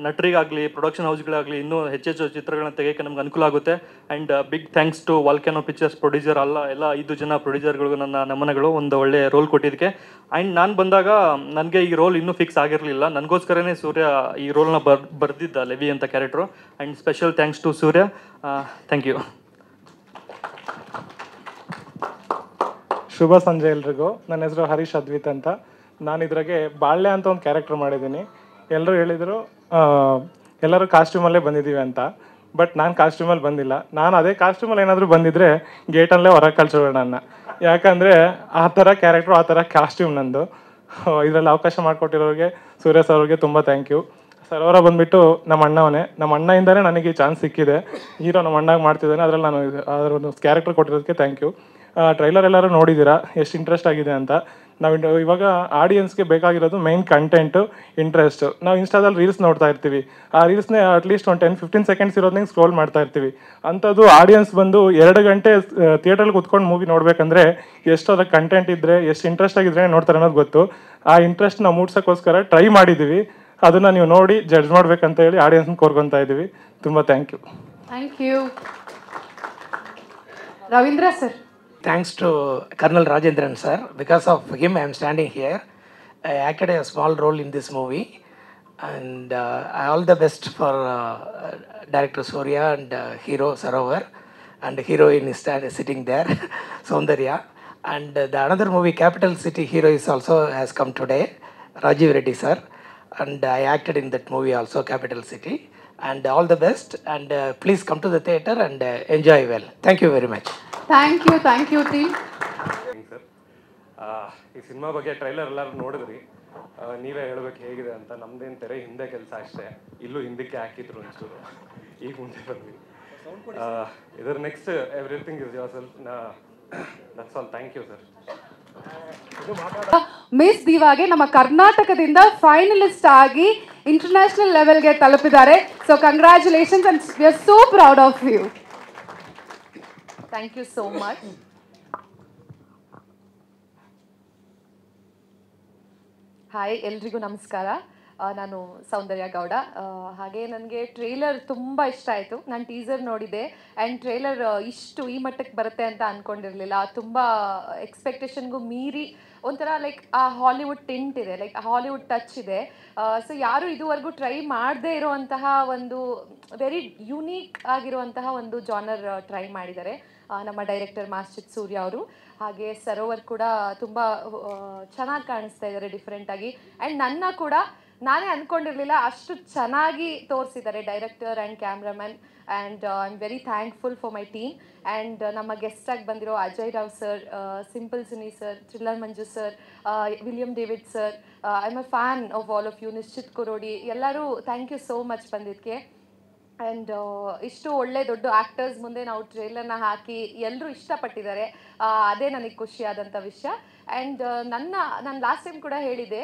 ನಟರಿಗಾಗಲಿ ಪ್ರೊಡಕ್ಷನ್ ಹೌಸ್ಗಳಾಗಲಿ ಇನ್ನೂ ಹೆಚ್ಚೆಚ್ಚು ಚಿತ್ರಗಳನ್ನ ತೆಗೆಯೋಕ್ಕೆ ನಮ್ಗೆ ಅನುಕೂಲ ಆಗುತ್ತೆ. And big thanks to volcano pictures producer ಎಲ್ಲ 5 ಜನ ಪ್ರೊಡ್ಯೂಸರ್ಗಳಿಗೂ ನನ್ನ ನಮನಗಳು ಒಂದು ಒಳ್ಳೆ ರೋಲ್ ಕೊಟ್ಟಿದ್ದಕ್ಕೆ. ಆ್ಯಂಡ್ ನಾನು ಬಂದಾಗ ನನಗೆ ಈ ರೋಲ್ ಇನ್ನೂ ಫಿಕ್ಸ್ ಆಗಿರಲಿಲ್ಲ. ನನಗೋಸ್ಕರನೇ ಸೂರ್ಯ ಈ ರೋಲ್ನ ಬರೆದಿದ್ದ ಲೆವಿ ಅಂತ character. And special thanks to Surya. Thank you. ಶುಭ ಸಂಜೆ ಎಲ್ರಿಗೂ. ನನ್ನ ಹೆಸರು ಹರೀಶ್ ಅದ್ವಿತ್ ಅಂತ. ನಾನು ಇದ್ರಾಗೆ ಬಾಳ್ಯ ಅಂತ ಒಂದು ಕ್ಯಾರೆಕ್ಟರ್ ಮಾಡಿದ್ದೀನಿ. ಎಲ್ಲರೂ ಹೇಳಿದರು ಎಲ್ಲರೂ ಕಾಸ್ಟ್ಯೂಮಲ್ಲೇ ಬಂದಿದ್ದೀವಿ ಅಂತ. ಬಟ್ ನಾನು ಕಾಸ್ಟ್ಯೂಮಲ್ಲಿ ಬಂದಿಲ್ಲ. ನಾನು ಅದೇ ಕಾಸ್ಟ್ಯೂಮಲ್ಲಿ ಏನಾದರೂ ಬಂದಿದ್ದರೆ ಗೇಟಲ್ಲೇ ಹೊರಗೆ ಕಳ್ಸೋಣ ನನ್ನ. ಯಾಕಂದರೆ ಆ ಥರ ಕ್ಯಾರೆಕ್ಟ್ರು, ಆ ಥರ ಕಾಸ್ಟ್ಯೂಮ್ ನಂದು. ಇದರಲ್ಲಿ ಅವಕಾಶ ಮಾಡಿಕೊಟ್ಟಿರೋರಿಗೆ ಸೂರ್ಯ ಸರ್ ಅವ್ರಿಗೆ ತುಂಬ ಥ್ಯಾಂಕ್ ಯು. ಸರ್ ಅವರ ಬಂದುಬಿಟ್ಟು ನಮ್ಮ ಅಣ್ಣವನೇ. ನಮ್ಮ ಅಣ್ಣಯಿಂದಲೇ ನನಗೆ ಈ ಚಾನ್ಸ್ ಸಿಕ್ಕಿದೆ. ಹೀರೋ ನಮ್ಮ ಅಣ್ಣಾಗಿ ಮಾಡ್ತಿದ್ದಾನೆ. ಅದರಲ್ಲಿ ನಾನು ಅದರ ಒಂದು ಕ್ಯಾರೆಕ್ಟರ್ ಕೊಟ್ಟಿರೋದಕ್ಕೆ ಥ್ಯಾಂಕ್ ಯು. ಟ್ರೈಲರ್ ಎಲ್ಲರೂ ನೋಡಿದ್ದೀರಾ ಎಷ್ಟು ಇಂಟ್ರೆಸ್ಟ್ ಆಗಿದೆ ಅಂತ. ನಾವು ಇವಾಗ ಆಡಿಯನ್ಸ್ಗೆ ಬೇಕಾಗಿರೋದು ಮೈನ್ ಕಂಟೆಂಟು, ಇಂಟ್ರೆಸ್ಟು. ನಾವು ಇನ್ಸ್ಟಾದಲ್ಲಿ ರೀಲ್ಸ್ ನೋಡ್ತಾ ಇರ್ತೀವಿ. ಆ ರೀಲ್ಸ್ನೇ ಅಟ್ಲೀಸ್ಟ್ ಒಂದು 10-15 ಸೆಕೆಂಡ್ಸ್ ಇರೋದನ್ನ ಸ್ಕ್ರೋಲ್ ಮಾಡ್ತಾ ಇರ್ತೀವಿ. ಅಂಥದ್ದು ಆಡಿಯನ್ಸ್ ಬಂದು 2 ಗಂಟೆ ಥಿಯೇಟ್ರಲ್ಲಿ ಕುತ್ಕೊಂಡು ಮೂವಿ ನೋಡಬೇಕಂದ್ರೆ ಎಷ್ಟು ಅದಕ್ಕೆ ಕಂಟೆಂಟ್ ಇದ್ದರೆ, ಎಷ್ಟು ಇಂಟ್ರೆಸ್ಟ್ ಆಗಿದ್ರೆ ನೋಡ್ತಾರೆ ಅನ್ನೋದು ಗೊತ್ತು. ಆ ಇಂಟ್ರೆಸ್ಟ್ ನಾವು ಮೂಡ್ಸೋಕ್ಕೋಸ್ಕರ ಟ್ರೈ ಮಾಡಿದ್ದೀವಿ. ಅದನ್ನು ನೀವು ನೋಡಿ ಜಡ್ಜ್ ಮಾಡ್ಬೇಕಂತ ಹೇಳಿ ಆಡಿಯನ್ಸ್ನ ಕೋರ್ಕೊತಾ ಇದ್ದೀವಿ. ತುಂಬ thank you. Thank you. Ravindra sir. Thanks to Colonel Rajendran sir. Because of him, I am standing here. I acted a small role in this movie, and all the best for director Surya and hero Sarovar, and the heroine is sitting there, Soundarya. And the another movie, Capital City hero, is also has come today, Rajiv Reddy sir, and I acted in that movie also, Capital City. And all the best, and please come to the theatre and enjoy well. Thank you very much. Thank you team. Sir, ಈ cinema ಬಗ್ಗೆ trailer ಎಲ್ಲರೂ ನೋಡಿದ್ರಿ. ನೀವೇ ಹೇಳ್ಬೇಕು ಹೇಗಿದೆ ಅಂತ. ನಮ್ದೇನು ತೆರೆ ಹಿಂದೆ ಕೆಲಸ ಅಷ್ಟೇ. ಇಲ್ಲೂ ಹಿಂದಕ್ಕೆ ಹಾಕಿದ್ರು ಒಂಚೂರು, ಈಗ ಮುಂದೆ ಬಂದ್ವಿ. ಇದರ next everything is yourself. That's all. Thank you sir. Miss ದಿವಾಗೆ ನಮ್ಮ ಕರ್ನಾಟಕದಿಂದ ಫೈನಲಿಸ್ಟ್ ಆಗಿ ಇಂಟರ್ನ್ಯಾಷನಲ್ ಲೆವೆಲ್ಗೆ ತಲುಪಿದ್ದಾರೆ. So congratulations and we are so proud of you. Thank you so much. Hi, ಎಲ್ರಿಗೂ ನಮಸ್ಕಾರ. ನಾನು ಸೌಂದರ್ಯ ಗೌಡ. ಹಾಗೆ ನನಗೆ ಟ್ರೇಲರ್ ತುಂಬ ಇಷ್ಟ ಆಯಿತು. ನಾನು ಟೀಸರ್ ನೋಡಿದೆ ಆ್ಯಂಡ್ ಟ್ರೇಲರ್ ಇಷ್ಟು ಈ ಮಟ್ಟಕ್ಕೆ ಬರುತ್ತೆ ಅಂತ ಅಂದ್ಕೊಂಡಿರಲಿಲ್ಲ. ತುಂಬ ಎಕ್ಸ್ಪೆಕ್ಟೇಷನ್ಗೂ ಮೀರಿ ಒಂಥರ ಲೈಕ್ ಆ ಹಾಲಿವುಡ್ ಟಿಂಟ್ ಇದೆ, ಲೈಕ್ ಹಾಲಿವುಡ್ ಟಚ್ ಇದೆ. ಸೊ ಯಾರು ಇದುವರೆಗೂ ಟ್ರೈ ಮಾಡದೇ ಇರುವಂತಹ ಒಂದು ವೆರಿ ಯುನೀಕ್ ಆಗಿರುವಂತಹ ಒಂದು ಜಾನರ್ ಟ್ರೈ ಮಾಡಿದ್ದಾರೆ ನಮ್ಮ ಡೈರೆಕ್ಟರ್ ಮಾಸ್ಟರ್ ಸೂರ್ಯ ಅವರು. ಹಾಗೆ ಸರೋವರ್ ಕೂಡ ತುಂಬ ಚೆನ್ನಾಗಿ ಕಾಣಿಸ್ತಾ ಇದ್ದಾರೆ ಡಿಫ್ರೆಂಟಾಗಿ. ಆ್ಯಂಡ್ ನನ್ನ ಕೂಡ ನಾನೇ ಅಂದ್ಕೊಂಡಿರಲಿಲ್ಲ ಅಷ್ಟು ಚೆನ್ನಾಗಿ ತೋರಿಸಿದ್ದಾರೆ director and cameraman. And I am very thankful for my team. And ನಮ್ಮ ಗೆಸ್ಟಾಗಿ ಬಂದಿರೋ Ajay Rao sir, Simple Suni sir, Thriller Manju sir, William David sir, I am a fan of all of you. Nishchith Kurodi, ಎಲ್ಲರೂ ಥ್ಯಾಂಕ್ ಯು ಸೋ ಮಚ್ ಬಂದಿದ್ದಕ್ಕೆ. And ಇಷ್ಟು ಒಳ್ಳೆ ದೊಡ್ಡ actors ಮುಂದೆ ನಾವು ಟ್ರೇಲರ್ನ ಹಾಕಿ ಎಲ್ಲರೂ ಇಷ್ಟಪಟ್ಟಿದ್ದಾರೆ. ಅದೇ ನನಗೆ ಖುಷಿಯಾದಂಥ ವಿಷಯ. ಆ್ಯಂಡ್ ನಾನು ಲಾಸ್ಟ್ ಟೈಮ್ ಕೂಡ ಹೇಳಿದೆ,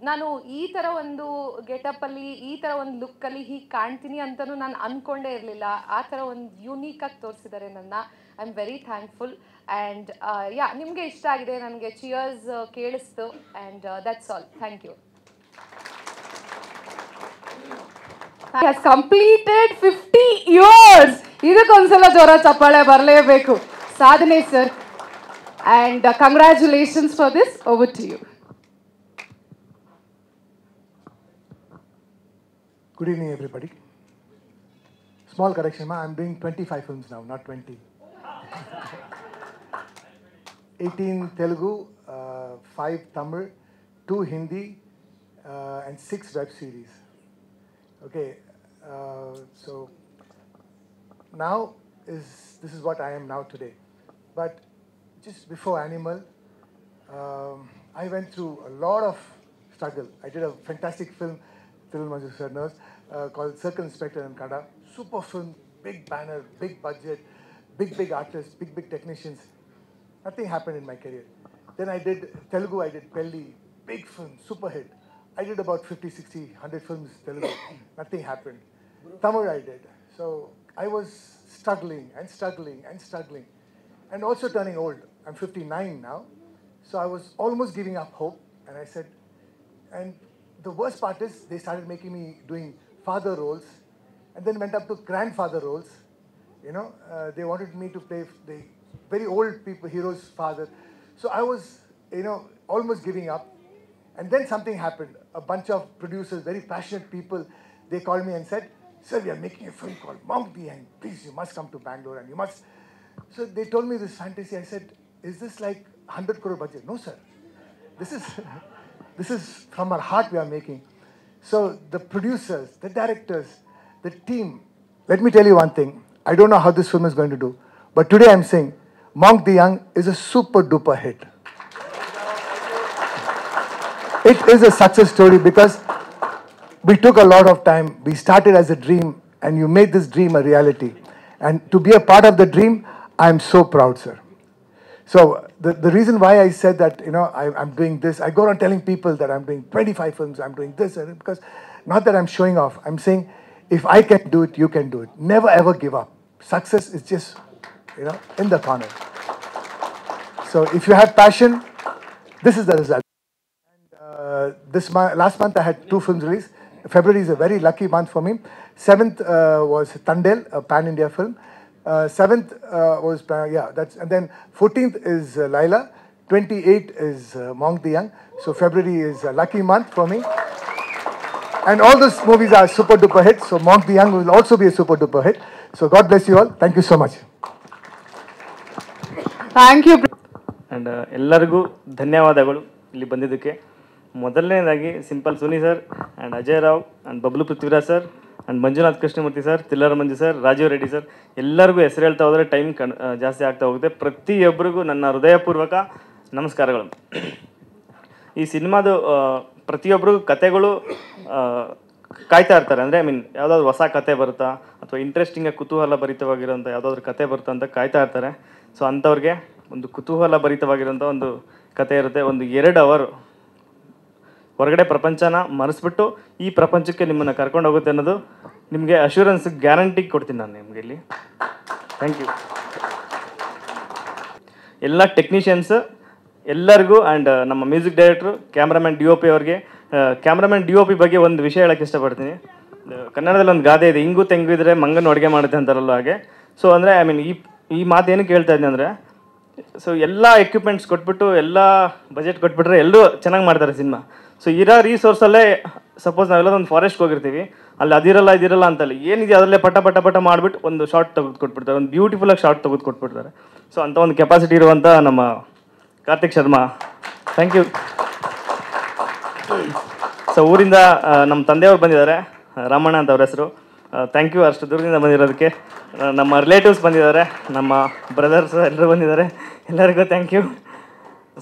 ನಾನು ಈ ಥರ ಒಂದು ಗೆಟಪ್ಪಲ್ಲಿ, ಈ ಥರ ಒಂದು ಲುಕ್ಕಲ್ಲಿ ಹೀಗೆ ಕಾಣ್ತೀನಿ ಅಂತಲೂ ನಾನು ಅಂದ್ಕೊಂಡೇ ಇರಲಿಲ್ಲ. ಆ ಥರ ಒಂದು ಯುನೀಕಾಗಿ ತೋರಿಸಿದ್ದಾರೆ ನನ್ನ. I am very thankful. And ನಿಮಗೆ ಇಷ್ಟ ಆಗಿದೆ, ನನಗೆ ಚಿಯರ್ಸ್ ಕೇಳಿಸ್ತು. And that's all. Thank you. He has completed 50 years. ಇದಕ್ಕೊಂದ್ಸಲ ಜೋರ ಚಪ್ಪಾಳೆ ಬರಲೇಬೇಕು. ಸಾಧನೆ sir. And congratulations for this. Over to you. Good evening, everybody. Small correction, I'm doing 25 films now, not 20. 18 Telugu, 5 Tamil, 2 Hindi, and 6 web series. Okay, so now this is what I am now today. But just before Animal, I went through a lot of struggle. I did a fantastic film, Thirul Manju sir knows, called Circle Inspector in Kannada. Super film, big banner, big budget, big artists, big technicians. Nothing happened in my career. Then I did Telugu, I did Pelli, big film, super hit. I did about 50, 60, 100 films Telugu. Nothing happened. Tamil I did. So I was struggling. And also turning old. I'm 59 now. So I was almost giving up hope. And I said, and the worst part is they started making me doing father roles, and then went up to grandfather roles. They wanted me to play the very old people, heroes' father. So I was, almost giving up. And then something happened. A bunch of producers, very passionate people, they called me and said, "Sir, we are making a film called Monk the Young. Please, you must come to Bangalore and you must." So they told me this fantasy. I said, "Is this like 100 crore budget?" "No, sir. This is from our heart we are making." So the producers, the directors, the team, let me tell you one thing. I don't know how this film is going to do, but today I'm saying Monk the Young is a super duper hit. It is a success story because we took a lot of time. We started as a dream and you made this dream a reality. And to be a part of the dream, I'm so proud, sir. So the reason why I said that, I'm doing this, I go around telling people that I'm doing 25 films, I'm doing this, because not that I'm showing off. I'm saying, if I can do it, you can do it. Never ever give up. Success is just, in the corner. So if you have passion, this is the result. And last month I had 2 films released. February is a very lucky month for me. 7th was Tandel, a pan-India film. 7th was, and then 14th is Laila. 28th is Monk the Young. So February is a lucky month for me. And all those movies are super duper hits. So Monk the Young will also be a super duper hit. So God bless you all. Thank you so much. Thank you. And ಎಲ್ಲರಿಗೂ ಧನ್ಯವಾದಗಳು ಇಲ್ಲಿ ಬಂದಿದ್ದಕ್ಕೆ. ಮೊದಲನೇದಾಗಿ Simple Suni sir and Ajay Rao and Bablu Prithviraj sir and Manjunath Krishnamurthy sir, Thriller Manju sir, Rajeev Reddy sir, ಎಲ್ಲರಿಗೂ ಹೆಸರು ಹೇಳ್ತಾ ಹೋದರೆ time ಜಾಸ್ತಿ ಆಗ್ತಾ ಹೋಗುತ್ತೆ. ಪ್ರತಿಯೊಬ್ಬರಿಗೂ ನನ್ನ ಹೃದಯಪೂರ್ವಕ ನಮಸ್ಕಾರಗಳು. ಈ ಸಿನಿಮಾದು ಪ್ರತಿಯೊಬ್ಬರಿಗೂ ಕತೆಗಳು ಕಾಯ್ತಾ ಇರ್ತಾರೆ. ಅಂದರೆ ಯಾವುದಾದ್ರು ಹೊಸ ಕತೆ ಬರುತ್ತಾ ಅಥವಾ ಇಂಟ್ರೆಸ್ಟಿಂಗಾಗಿ ಕುತೂಹಲ ಭರಿತವಾಗಿರೋಂಥ ಯಾವುದಾದ್ರೂ ಕತೆ ಬರುತ್ತಾ ಅಂತ ಕಾಯ್ತಾ ಇರ್ತಾರೆ. ಸೊ ಅಂಥವ್ರಿಗೆ ಒಂದು ಕುತೂಹಲ ಭರಿತವಾಗಿರೋಂಥ ಒಂದು ಕತೆ ಇರುತ್ತೆ. ಒಂದು 2 ಅವರ್ ಹೊರಗಡೆ ಪ್ರಪಂಚನ ಮರೆಸ್ಬಿಟ್ಟು ಈ ಪ್ರಪಂಚಕ್ಕೆ ನಿಮ್ಮನ್ನು ಕರ್ಕೊಂಡು ಹೋಗುತ್ತೆ ಅನ್ನೋದು ನಿಮಗೆ ಅಶ್ಯೂರೆನ್ಸ್ ಗ್ಯಾರಂಟಿ ಕೊಡ್ತೀನಿ ನಾನು ನಿಮಗೆ ಇಲ್ಲಿ. ಥ್ಯಾಂಕ್ ಯು ಎಲ್ಲ ಟೆಕ್ನಿಷಿಯನ್ಸ್ ಎಲ್ಲರಿಗೂ. ಆ್ಯಂಡ್ ನಮ್ಮ ಮ್ಯೂಸಿಕ್ ಡೈರೆಕ್ಟ್ರು, ಕ್ಯಾಮ್ರಾಮನ್ DOP ಅವ್ರಿಗೆ. ಕ್ಯಾಮ್ರಾಮನ್ DOP ಬಗ್ಗೆ ಒಂದು ವಿಷಯ ಹೇಳೋಕ್ಕೆ ಇಷ್ಟಪಡ್ತೀನಿ. ಕನ್ನಡದಲ್ಲಿ ಒಂದು ಗಾದೆ ಇದೆ, ಇಂಗು ತೆಂಗು ಇದ್ದರೆ ಮಂಗನ ಅಡುಗೆ ಮಾಡುತ್ತೆ ಅಂತಾರಲ್ಲ ಹಾಗೆ. ಸೊ ಅಂದರೆ ಈ ಮಾತು ಏನಕ್ಕೆ ಹೇಳ್ತಾ ಇದ್ದೀನಿ ಅಂದರೆ, ಸೊ ಎಲ್ಲ ಎಕ್ವಿಪ್ಮೆಂಟ್ಸ್ ಕೊಟ್ಬಿಟ್ಟು ಎಲ್ಲ ಬಜೆಟ್ ಕೊಟ್ಬಿಟ್ರೆ ಎಲ್ಲರೂ ಚೆನ್ನಾಗಿ ಮಾಡ್ತಾರೆ ಸಿನಿಮಾ. ಸೊ ಇರೋ ರಿಸೋರ್ಸಲ್ಲೇ ಸಪೋಸ್ ನಾವೆಲ್ಲ ಒಂದು ಫಾರೆಸ್ಟ್ಗೆ ಹೋಗಿರ್ತೀವಿ, ಅಲ್ಲಿ ಇದಿರಲ್ಲ ಅಂತಲ್ಲ, ಏನಿದೆ ಅದರಲ್ಲೇ ಪಟ ಮಾಡಿಬಿಟ್ಟು ಒಂದು ಶಾರ್ಟ್ ತೆಗೆದು ಕೊಟ್ಬಿಡ್ತಾರೆ, ಒಂದು ಬ್ಯೂಟಿಫುಲ್ಲಾಗಿ ಶಾರ್ಟ್ ತೆಗೆದು ಕೊಟ್ಬಿಡ್ತಾರೆ. ಸೊ ಅಂಥ ಒಂದು ಕೆಪಾಸಿಟಿ ಇರುವಂಥ ನಮ್ಮ Karthik Sharma, thank you. So ಊರಿಂದ ನಮ್ಮ ತಂದೆಯವ್ರು ಬಂದಿದ್ದಾರೆ, ರಾಮಣ್ಣ ಅಂತ ಅವ್ರ ಹೆಸರು. ಥ್ಯಾಂಕ್ ಯು ಅಷ್ಟು ದೂರದಿಂದ ಬಂದಿರೋದಕ್ಕೆ. ನಮ್ಮ ರಿಲೇಟಿವ್ಸ್ ಬಂದಿದ್ದಾರೆ, ನಮ್ಮ ಬ್ರದರ್ಸ್ ಎಲ್ಲರೂ ಬಂದಿದ್ದಾರೆ, ಎಲ್ಲರಿಗೂ ಥ್ಯಾಂಕ್ ಯು.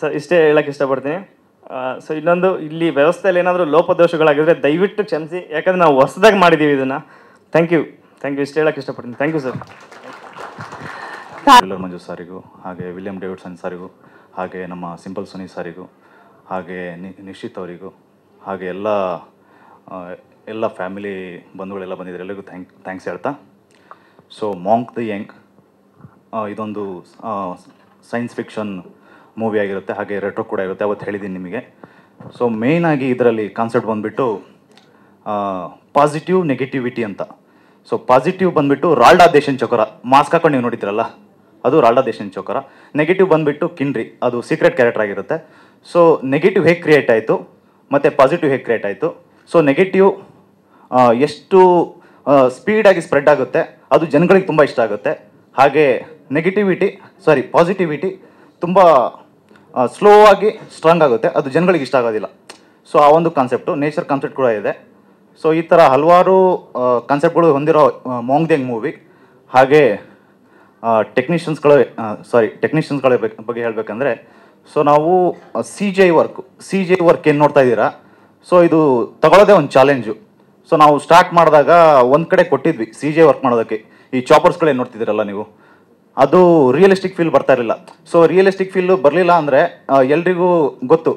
ಸೊ ಇಷ್ಟೇ ಹೇಳೋಕ್ಕೆ ಇಷ್ಟಪಡ್ತೀನಿ. ಸೊ ಇನ್ನೊಂದು, ಇಲ್ಲಿ ವ್ಯವಸ್ಥೆಯಲ್ಲಿ ಏನಾದರೂ ಲೋಪದೋಷಗಳಾಗಿದ್ದರೆ ದಯವಿಟ್ಟು ಕ್ಷಮಿಸಿ, ಯಾಕಂದರೆ ನಾವು ಹೊಸದಾಗಿ ಮಾಡಿದ್ದೀವಿ ಇದನ್ನು. ಥ್ಯಾಂಕ್ ಯು ಇಷ್ಟು ಹೇಳೋಕ್ಕೆ ಇಷ್ಟಪಡ್ತೀನಿ. Thank you sir. ಎಲ್ಲರ ಮಂಜು ಸಾರಿಗೂ, ಹಾಗೆ ವಿಲಿಯಂ ಡೇವಿಡ್ಸನ್ ಸಾರಿಗೂ, ಹಾಗೆ ನಮ್ಮ ಸಿಂಪಲ್ ಸುನಿ ಸಾರಿಗೂ, ಹಾಗೆ ನಿಶ್ಚಿತ್ ಅವರಿಗೂ, ಹಾಗೆ ಎಲ್ಲ ಫ್ಯಾಮಿಲಿ ಬಂಧುಗಳೆಲ್ಲ ಬಂದಿದ್ದಾರೆ, ಎಲ್ಲರಿಗೂ ಥ್ಯಾಂಕ್ಸ್ ಹೇಳ್ತಾ. ಸೊ ಮಾಂಕ್ ದ ಯಂಗ್ ಇದೊಂದು ಸೈನ್ಸ್ ಫಿಕ್ಷನ್ ಮೂವಿ ಆಗಿರುತ್ತೆ, ಹಾಗೆ ರೆಟ್ರೋ ಕೂಡ ಇರುತ್ತೆ, ಅವತ್ತು ಹೇಳಿದ್ದೀನಿ ನಿಮಗೆ. ಸೊ ಮೇಯ್ನಾಗಿ ಇದರಲ್ಲಿ ಕಾನ್ಸೆಪ್ಟ್ ಬಂದುಬಿಟ್ಟು ಪಾಸಿಟಿವ್ ನೆಗೆಟಿವಿಟಿ ಅಂತ. ಸೊ ಪಾಸಿಟಿವ್ ಬಂದುಬಿಟ್ಟು ರಾಲ್ಡಾ ದೇಶನ್ ಚೋಕರ, ಮಾಸ್ಕ್ ಹಾಕೊಂಡು ನೀವು ನೋಡಿದ್ರಲ್ಲ, ಅದು ರಾಲ್ಡಾ ದೇಶನ್ ಚೋಕರ. ನೆಗೆಟಿವ್ ಬಂದುಬಿಟ್ಟು ಕಿನ್ರಿ, ಅದು ಸೀಕ್ರೆಟ್ ಕ್ಯಾರೆಕ್ಟರ್ ಆಗಿರುತ್ತೆ. ಸೊ ನೆಗೆಟಿವ್ ಹೇಗೆ ಕ್ರಿಯೇಟ್ ಆಯಿತು ಮತ್ತು ಪಾಸಿಟಿವ್ ಹೇಗೆ ಕ್ರಿಯೇಟ್ ಆಯಿತು. ಸೊ ನೆಗೆಟಿವ್ ಎಷ್ಟು ಸ್ಪೀಡಾಗಿ ಸ್ಪ್ರೆಡ್ ಆಗುತ್ತೆ ಅದು ಜನಗಳಿಗೆ ತುಂಬ ಇಷ್ಟ ಆಗುತ್ತೆ, ಹಾಗೆ ಪಾಸಿಟಿವಿಟಿ ತುಂಬ ಸ್ಲೋ ಆಗಿ ಸ್ಟ್ರಾಂಗ್ ಆಗುತ್ತೆ, ಅದು ಜನಗಳಿಗೆ ಇಷ್ಟ ಆಗೋದಿಲ್ಲ. ಸೊ ಆ ಒಂದು ಕಾನ್ಸೆಪ್ಟು ನೇಚರ್ ಕಾನ್ಸೆಪ್ಟ್ ಕೂಡ ಇದೆ. ಸೊ ಈ ಥರ ಹಲವಾರು ಕಾನ್ಸೆಪ್ಟ್ಗಳು ಹೊಂದಿರೋ ಮಾಂಕ್ ದ ಯಂಗ್ ಮೂವಿ. ಹಾಗೆ ಟೆಕ್ನಿಷಿಯನ್ಸ್ಗಳ ಬಗ್ಗೆ ಹೇಳಬೇಕಂದ್ರೆ, ಸೊ ನಾವು ಸಿ ಜಿ ಐ ವರ್ಕ್ ಏನು ನೋಡ್ತಾ ಇದ್ದೀರಾ, ಸೊ ಇದು ತಗೊಳ್ಳೋದೇ ಒಂದು ಚಾಲೆಂಜು. ಸೊ ನಾವು ಸ್ಟಾರ್ಟ್ ಮಾಡಿದಾಗ ಒಂದು ಕಡೆ ಕೊಟ್ಟಿದ್ವಿ ಸಿ ಜಿ ಐ ವರ್ಕ್ ಮಾಡೋದಕ್ಕೆ, ಈ ಚಾಪರ್ಸ್ಗಳೇನು ನೋಡ್ತಿದ್ದೀರಲ್ಲ ನೀವು, ಅದು ರಿಯಲಿಸ್ಟಿಕ್ ಫೀಲ್ ಬರ್ತಾ ಇರಲಿಲ್ಲ. ಸೊ ರಿಯಲಿಸ್ಟಿಕ್ ಫೀಲ್ ಬರಲಿಲ್ಲ ಅಂದರೆ ಎಲ್ರಿಗೂ ಗೊತ್ತು,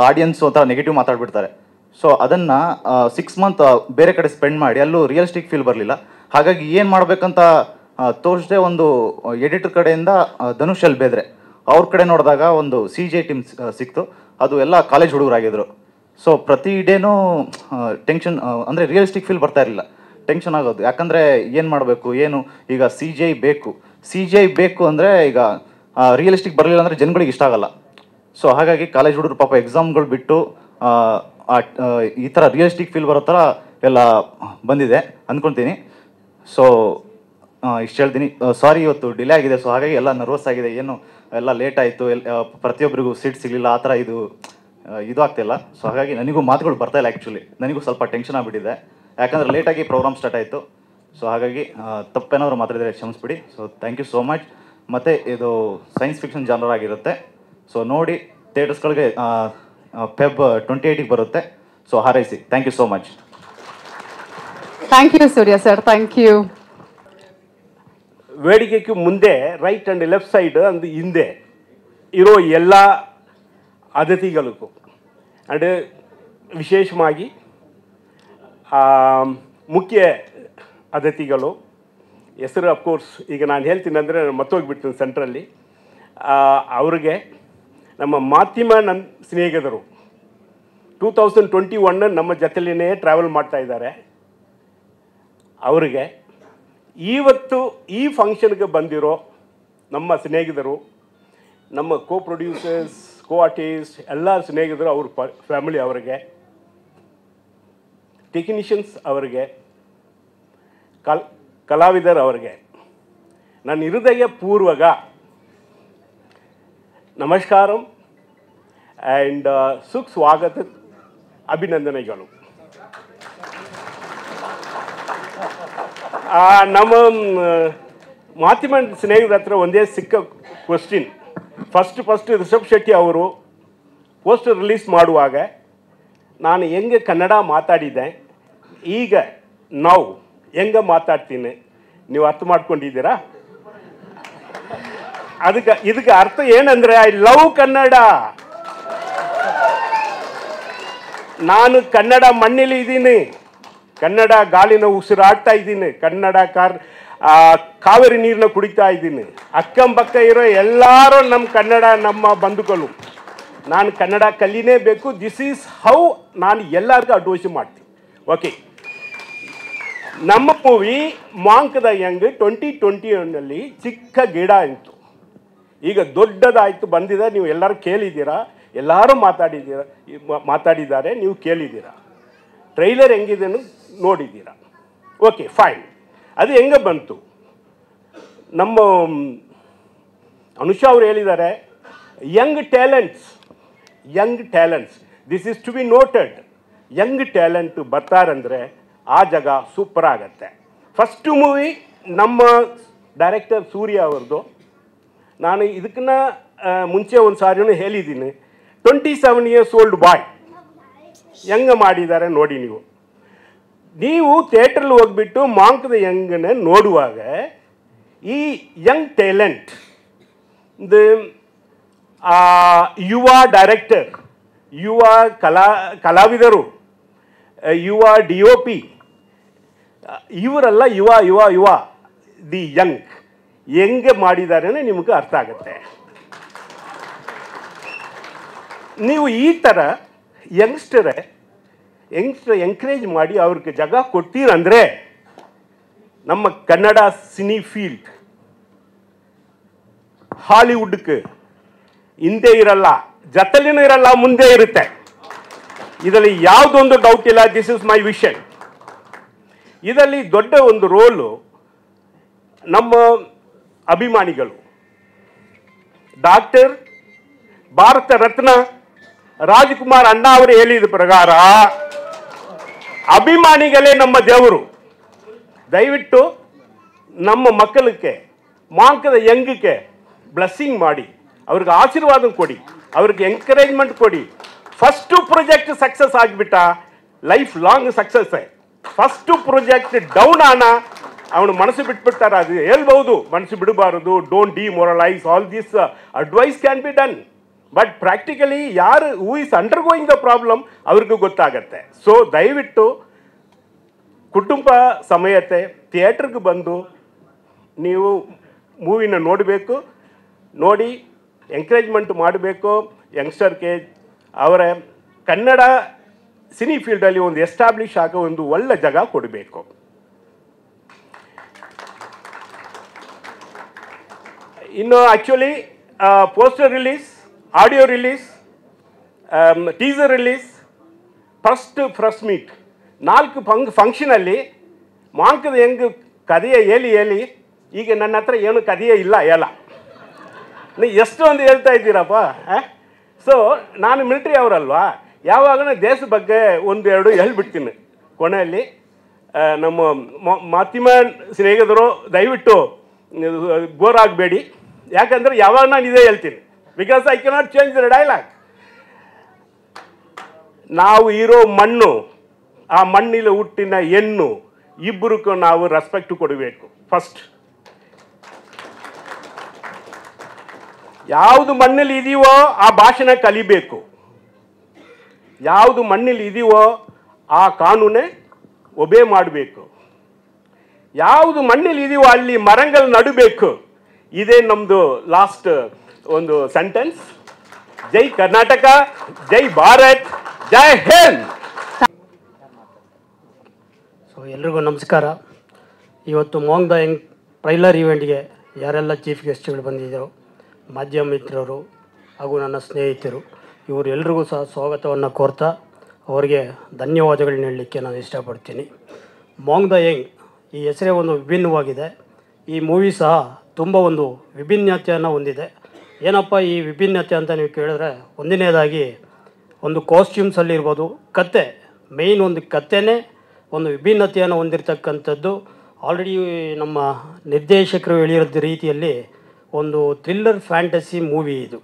ಆಡಿಯನ್ಸ್ ಒಂಥರ ನೆಗೆಟಿವ್ ಮಾತಾಡ್ಬಿಡ್ತಾರೆ. ಸೊ ಅದನ್ನು 6 ಮಂತ್ ಬೇರೆ ಕಡೆ ಸ್ಪೆಂಡ್ ಮಾಡಿ ಅಲ್ಲೂ ರಿಯಲಿಸ್ಟಿಕ್ ಫೀಲ್ ಬರಲಿಲ್ಲ. ಹಾಗಾಗಿ ಏನು ಮಾಡಬೇಕಂತ ತೋರಿಸದೆ ಒಂದು ಎಡಿಟರ್ ಕಡೆಯಿಂದ ಧನುಷ್ ಬೇದ್ರೆ ಅವ್ರ ಕಡೆ ನೋಡಿದಾಗ ಒಂದು ಸಿ ಜಿ ಐ ಟೀಮ್ ಸಿಕ್ತು. ಅದು ಎಲ್ಲ ಕಾಲೇಜ್ ಹುಡುಗರಾಗಿದ್ದರು. ಸೊ ಪ್ರತಿ ಡೇನೂ ಟೆನ್ಷನ್, ಅಂದರೆ ರಿಯಲಿಸ್ಟಿಕ್ ಫೀಲ್ ಬರ್ತಾ ಇರಲಿಲ್ಲ, ಟೆನ್ಷನ್ ಆಗೋದು. ಯಾಕಂದರೆ ಏನು ಮಾಡಬೇಕು, ಏನು ಈಗ CGI ಬೇಕು, CGI ಬೇಕು ಅಂದರೆ ಈಗ ರಿಯಲಿಸ್ಟಿಕ್ ಬರಲಿಲ್ಲ ಅಂದರೆ ಜನಗಳಿಗೆ ಇಷ್ಟ ಆಗಲ್ಲ. ಸೊ ಹಾಗಾಗಿ ಕಾಲೇಜ್ ಹುಡುಗರು ಪಾಪ ಎಕ್ಸಾಮ್ಗಳು ಬಿಟ್ಟು ಈ ಥರ ರಿಯಲಿಸ್ಟಿಕ್ ಫೀಲ್ ಬರೋ ಥರ ಎಲ್ಲ ಬಂದಿದೆ ಅಂದ್ಕೊಳ್ತೀನಿ. ಸೊ ಇಷ್ಟು ಹೇಳ್ತೀನಿ. ಸಾರಿ ಇವತ್ತು ಡಿಲೇ ಆಗಿದೆ, ಸೊ ಹಾಗಾಗಿ ಎಲ್ಲ ನರ್ವಸ್ ಆಗಿದೆ, ಏನು ಎಲ್ಲ ಲೇಟ್ ಆಯಿತು, ಪ್ರತಿಯೊಬ್ಬರಿಗೂ ಸೀಟ್ ಸಿಗಲಿಲ್ಲ, ಆ ಥರ ಇದು ಆಗ್ತಿಲ್ಲ. ಸೊ ಹಾಗಾಗಿ ನನಗೂ ಮಾತುಗಳು ಬರ್ತಾಯಿಲ್ಲ. ಆ್ಯಕ್ಚುಲಿ ನನಗೂ ಸ್ವಲ್ಪ ಟೆನ್ಷನ್ ಆಗಿಬಿಟ್ಟಿದೆ, ಯಾಕಂದರೆ ಲೇಟಾಗಿ ಪ್ರೋಗ್ರಾಮ್ ಸ್ಟಾರ್ಟ್ ಆಯಿತು. ಸೊ ಹಾಗಾಗಿ ತಪ್ಪೇನಾದ್ರು ಮಾತಾಡಿದರೆ ಕ್ಷಮಿಸ್ಬಿಡಿ. So thank you so much. ಮತ್ತು ಇದು ಸೈನ್ಸ್ ಫಿಕ್ಷನ್ ಜಾನರ್ ಆಗಿರುತ್ತೆ. ಸೊ ನೋಡಿ, ಥಿಯೇಟರ್ಸ್ಗಳಿಗೆ Feb 28 ಬರುತ್ತೆ. ಸೊ ಹಾರೈಸಿ. Thank you so much. Thank you Surya sir, thank you. ವೇದಿಕೆಗೆ ಮುಂದೆ ರೈಟ್ ಆ್ಯಂಡ್ ಲೆಫ್ಟ್ ಸೈಡ್ ಅಂದು ಹಿಂದೆ ಇರೋ ಎಲ್ಲ ಅತಿಥಿಗಳಿಗೂ ಅಂಡ್ ವಿಶೇಷವಾಗಿ ಮುಖ್ಯ ಅತಿಥಿಗಳು ಹೆಸರು ಅಫ್ಕೋರ್ಸ್ ಈಗ ನಾನು ಹೇಳ್ತೀನಿ ಅಂದರೆ ಮತ್ತೋಗ್ಬಿಡ್ತೀನಿ ಸೆಂಟ್ರಲ್ಲಿ. ಅವ್ರಿಗೆ ನಮ್ಮ ಮಾಧ್ಯಮ ನನ್ನ ಸ್ನೇಹಿತರು 2021 ನಮ್ಮ ಜೊತೆಲೇ ಟ್ರಾವೆಲ್ ಮಾಡ್ತಾ ಇದ್ದಾರೆ. ಅವರಿಗೆ ಇವತ್ತು ಈ ಫಂಕ್ಷನ್ಗೆ ಬಂದಿರೋ ನಮ್ಮ ಸ್ನೇಹಿತರು, ನಮ್ಮ ಕೋ ಪ್ರೊಡ್ಯೂಸರ್ಸ್, ಕೋ ಆರ್ಟಿಸ್ಟ್ ಎಲ್ಲ ಸ್ನೇಹಿತರು, ಅವ್ರ ಫ್ಯಾಮಿಲಿ ಅವರಿಗೆ, ಟೆಕ್ನಿಷಿಯನ್ಸ್ ಅವರಿಗೆ, ಕಲಾವಿದರು ಅವರಿಗೆ ನನ್ನ ಹೃದಯ ಪೂರ್ವಕ ನಮಸ್ಕಾರಂ ಆ್ಯಂಡ್ ಸುಸ್ವಾಗತ ಅಭಿನಂದನೆಗಳು. ನಮ್ಮ ಮಾಧ್ಯಮ ಸ್ನೇಹಿತರ ಹತ್ರ ಒಂದೇ ಸಿಕ್ಕ ಕ್ವಶ್ಚಿನ್. ಫಸ್ಟ್ ರಿಷಬ್ ಶೆಟ್ಟಿ ಅವರು ಪೋಸ್ಟರ್ ರಿಲೀಸ್ ಮಾಡುವಾಗ ನಾನು ಹೆಂಗೆ ಕನ್ನಡ ಮಾತಾಡಿದ್ದೆ, ಈಗ ನಾವು ಹೆಂಗೆ ಮಾತಾಡ್ತೀನಿ ನೀವು ಅರ್ಥ ಮಾಡ್ಕೊಂಡಿದ್ದೀರಾ? ಇದಕ್ಕೆ ಅರ್ಥ ಏನಂದರೆ ಐ ಲವ್ ಕನ್ನಡ. ನಾನು ಕನ್ನಡ ಮಣ್ಣಲ್ಲಿ ಇದ್ದೀನಿ, ಕನ್ನಡ ಗಾಳಿನ ಉಸಿರಾಡ್ತಾ ಇದ್ದೀನಿ, ಕನ್ನಡ ಕಾವೇರಿ ನೀರನ್ನ ಕುಡಿತಾ ಇದ್ದೀನಿ. ಅಕ್ಕಂಬಕ್ಕ ಇರೋ ಎಲ್ಲರೂ ನಮ್ಮ ಕನ್ನಡ ನಮ್ಮ ಬಂಧುಗಳು. ನಾನು ಕನ್ನಡ ಕಲಿನೇಬೇಕು. ದಿಸ್ ಈಸ್ ಹೌ ನಾನು ಎಲ್ಲರಿಗೂ ಅಡ್ವೈಸ್ ಮಾಡ್ತೀನಿ. ಓಕೆ, ನಮ್ಮ ಮೂವಿ ಮಾಂಕ್ ದ ಯಂಗ್ 2021 ಚಿಕ್ಕ ಗಿಡ ಇತ್ತು, ಈಗ ದೊಡ್ಡದಾಯಿತು ಬಂದಿದೆ. ನೀವು ಎಲ್ಲರೂ ಕೇಳಿದ್ದೀರಾ, ಎಲ್ಲರೂ ಮಾತಾಡಿದ್ದಾರೆ, ನೀವು ಕೇಳಿದ್ದೀರಾ. ಟ್ರೈಲರ್ ಹೆಂಗಿದೆ ನೋಡಿದ್ದೀರಾ. Okay fine. ಅದು ಹೆಂಗೆ ಬಂತು? ನಮ್ಮ ಅನುಷಾ ಅವರು ಹೇಳಿದ್ದಾರೆ, young talents this is to be noted. Young talent ಬರ್ತಾರಂದರೆ ಆ ಜಾಗ ಸೂಪರ್ ಆಗತ್ತೆ. ಫಸ್ಟು ಮೂವಿ ನಮ್ಮ ಡೈರೆಕ್ಟರ್ ಸೂರ್ಯ ಅವ್ರದ್ದು. ನಾನು ಇದಕ್ಕನ್ನ ಮುಂಚೆ ಒಂದು ಸಾರಿನೂ ಹೇಳಿದ್ದೀನಿ, 27 years old ಬಾಯ್ ಹೆಂಗೆ ಮಾಡಿದ್ದಾರೆ ನೋಡಿ. ನೀವು ಥಿಯೇಟ್ರಲ್ಲಿ ಹೋಗ್ಬಿಟ್ಟು ಮಾಂಕ್ ದ ಯಂಗನ್ನ ನೋಡುವಾಗ ಈ ಯಂಗ್ ಟ್ಯಾಲೆಂಟ್, ಯುವ ಡೈರೆಕ್ಟರ್, ಯುವ ಕಲಾವಿದರು, ಯುವ DOP ಇವರೆಲ್ಲ ಯುವ ದಿ ಯಂಗ್ ಹೆಂಗೆ ಮಾಡಿದ್ದಾರೆ ನಿಮಗೆ ಅರ್ಥ ಆಗುತ್ತೆ. ನೀವು ಈ ಥರ ಯಂಗ್ಸ್ಟರ್ ಎಂಕರೇಜ್ ಮಾಡಿ ಅವ್ರಿಗೆ ಜಾಗ ಕೊಡ್ತೀರಂದರೆ ನಮ್ಮ ಕನ್ನಡ ಸಿನಿ ಫೀಲ್ಡ್ ಹಾಲಿವುಡ್ಗೆ ಹಿಂದೆ ಇರಲ್ಲ, ಜೊತೆಲಿನೂ ಇರಲ್ಲ, ಮುಂದೆ ಇರುತ್ತೆ. ಇದರಲ್ಲಿ ಯಾವುದೊಂದು ಡೌಟ್ ಇಲ್ಲ. This is my vision. ಇದರಲ್ಲಿ ದೊಡ್ಡ ಒಂದು ರೋಲು ನಮ್ಮ ಅಭಿಮಾನಿಗಳು. ಡಾಕ್ಟರ್ ಭಾರತ ರತ್ನ ರಾಜ್ಕುಮಾರ್ ಅಣ್ಣ ಅವರು ಹೇಳಿದ ಪ್ರಕಾರ ಅಭಿಮಾನಿಗಳೇ ನಮ್ಮ ದೇವರು. ದಯವಿಟ್ಟು ನಮ್ಮ ಮಕ್ಕಳಿಗೆ ಮಾಂಕದ ಯಂಗಕ್ಕೆ ಬ್ಲೆಸ್ಸಿಂಗ್ ಮಾಡಿ, ಅವ್ರಿಗೆ ಆಶೀರ್ವಾದ ಕೊಡಿ, ಅವ್ರಿಗೆ ಎಂಕರೇಜ್ಮೆಂಟ್ ಕೊಡಿ. ಫಸ್ಟು ಪ್ರಾಜೆಕ್ಟ್ ಸಕ್ಸಸ್ ಆಗಿಬಿಟ್ಟ life long success. First project down ಆನ ಅವನು ಮನಸ್ಸು ಬಿಟ್ಬಿಡ್ತಾರ. ಅದು ಹೇಳ್ಬಹುದು, ಮನಸ್ಸು ಬಿಡಬಾರದು, don't demoralise, all this advice can be done. But practically ಯಾರು who is undergoing the problem ಅವ್ರಿಗೂ ಗೊತ್ತಾಗತ್ತೆ. ಸೊ ದಯವಿಟ್ಟು ಕುಟುಂಬ ಸಮೇತ ಥಿಯೇಟ್ರಿಗೆ ಬಂದು ನೀವು ಮೂವಿನ ನೋಡಬೇಕು, ನೋಡಿ ಎಂಕರೇಜ್ಮೆಂಟ್ ಮಾಡಬೇಕು ಯಂಗ್ಸ್ಟರ್ಗೆ. ಅವರ ಕನ್ನಡ ಸಿನಿ ಫೀಲ್ಡಲ್ಲಿ ಒಂದು ಎಸ್ಟಾಬ್ಲಿಷ್ ಆಗೋ ಒಂದು ಒಳ್ಳೆ ಜಾಗ ಕೊಡಬೇಕು. ಇನ್ನು actually poster release, audio release, teaser release, press meet 4 ಫಂಕ್ಷನಲ್ಲಿ ಮಾಂಕದ ಹೆಂಗೆ ಕಥೆಯ ಹೇಳಿ ಈಗ ನನ್ನ ಹತ್ರ ಏನು ಕಥೆಯೇ ಇಲ್ಲ ಹೇಳ, ನೀವು ಎಷ್ಟೊಂದು ಹೇಳ್ತಾ ಇದ್ದೀರಪ್ಪ. ಸೊ ನಾನು ಮಿಲಿಟ್ರಿ ಅವರಲ್ವಾ, ಯಾವಾಗ ದೇಶದ ಬಗ್ಗೆ 1-2 ಹೇಳ್ಬಿಡ್ತೀನಿ. ಕೊನೆಯಲ್ಲಿ ನಮ್ಮ ಮಾಧ್ಯಮ ಸ್ನೇಹಿತರು ದಯವಿಟ್ಟು ಬೋರ್ ಆಗಬೇಡಿ, ಯಾಕಂದರೆ ಯಾವಾಗ ನಾನು ಇದೇ ಹೇಳ್ತೀನಿ, because I cannot change the dialogue. ನಾವು ಇರೋ ಮಣ್ಣು, ಆ ಮಣ್ಣಿನ ಹುಟ್ಟಿನ ಹೆಣ್ಣು ಇಬ್ಬರಿಗೂ ನಾವು ರೆಸ್ಪೆಕ್ಟ್ ಕೊಡಬೇಕು. ಫಸ್ಟ್ ಯಾವುದು ಮಣ್ಣಲ್ಲಿ ಇದೆಯೋ ಆ ಭಾಷೆನ ಕಲಿಬೇಕು, ಯಾವುದು ಮಣ್ಣಲ್ಲಿ ಇದೆಯೋ ಆ ಕಾನೂನೇ ಒಬೇ ಮಾಡಬೇಕು, ಯಾವುದು ಮಣ್ಣಲ್ಲಿ ಇದೆಯೋ ಅಲ್ಲಿ ಮರಗಳು ನಡಬೇಕು. ಇದೇ ನಮ್ಮದು ಲಾಸ್ಟ್ ಒಂದು ಸೆಂಟೆನ್ಸ್. ಜೈ ಕರ್ನಾಟಕ, ಜೈ ಭಾರತ್, ಜೈ ಹಿಂದ್. ಸೊ ಎಲ್ರಿಗೂ ನಮಸ್ಕಾರ. ಇವತ್ತು ಮಾಂಗ್ ದ ಯಂಗ್ ಟ್ರೈಲರ್ ಇವೆಂಟ್ಗೆ ಯಾರೆಲ್ಲ ಚೀಫ್ ಗೆಸ್ಟ್ಗಳು ಬಂದಿದ್ದರು, ಮಾಧ್ಯಮ ಮಿತ್ರರು ಹಾಗೂ ನನ್ನ ಸ್ನೇಹಿತರು, ಇವರು ಎಲ್ರಿಗೂ ಸಹ ಸ್ವಾಗತವನ್ನು ಕೋರ್ತಾ ಅವರಿಗೆ ಧನ್ಯವಾದಗಳನ್ನ ಹೇಳಲಿಕ್ಕೆ ನಾನು ಇಷ್ಟಪಡ್ತೀನಿ. ಮಾಂಗ್ ದ ಯಂಗ್ ಈ ಹೆಸರೇ ಒಂದು ವಿಭಿನ್ನವಾಗಿದೆ. ಈ ಮೂವಿ ಸಹ ತುಂಬ ಒಂದು ವಿಭಿನ್ನತೆಯನ್ನು ಹೊಂದಿದೆ. ಏನಪ್ಪ ಈ ವಿಭಿನ್ನತೆ ಅಂತ ನೀವು ಕೇಳಿದ್ರೆ, ಒಂದನೇದಾಗಿ ಒಂದು ಕಾಸ್ಟ್ಯೂಮ್ಸಲ್ಲಿರ್ಬೋದು, ಕತೆ ಮೇಯ್ನ್ ಒಂದು ಕತೆನೇ ಒಂದು ವಿಭಿನ್ನತೆಯನ್ನು ಹೊಂದಿರತಕ್ಕಂಥದ್ದು. ಆಲ್ರೆಡಿ ನಮ್ಮ ನಿರ್ದೇಶಕರು ಹೇಳಿರೋದ ರೀತಿಯಲ್ಲಿ ಒಂದು ಥ್ರಿಲ್ಲರ್ ಫ್ಯಾಂಟಸಿ ಮೂವಿ ಇದು.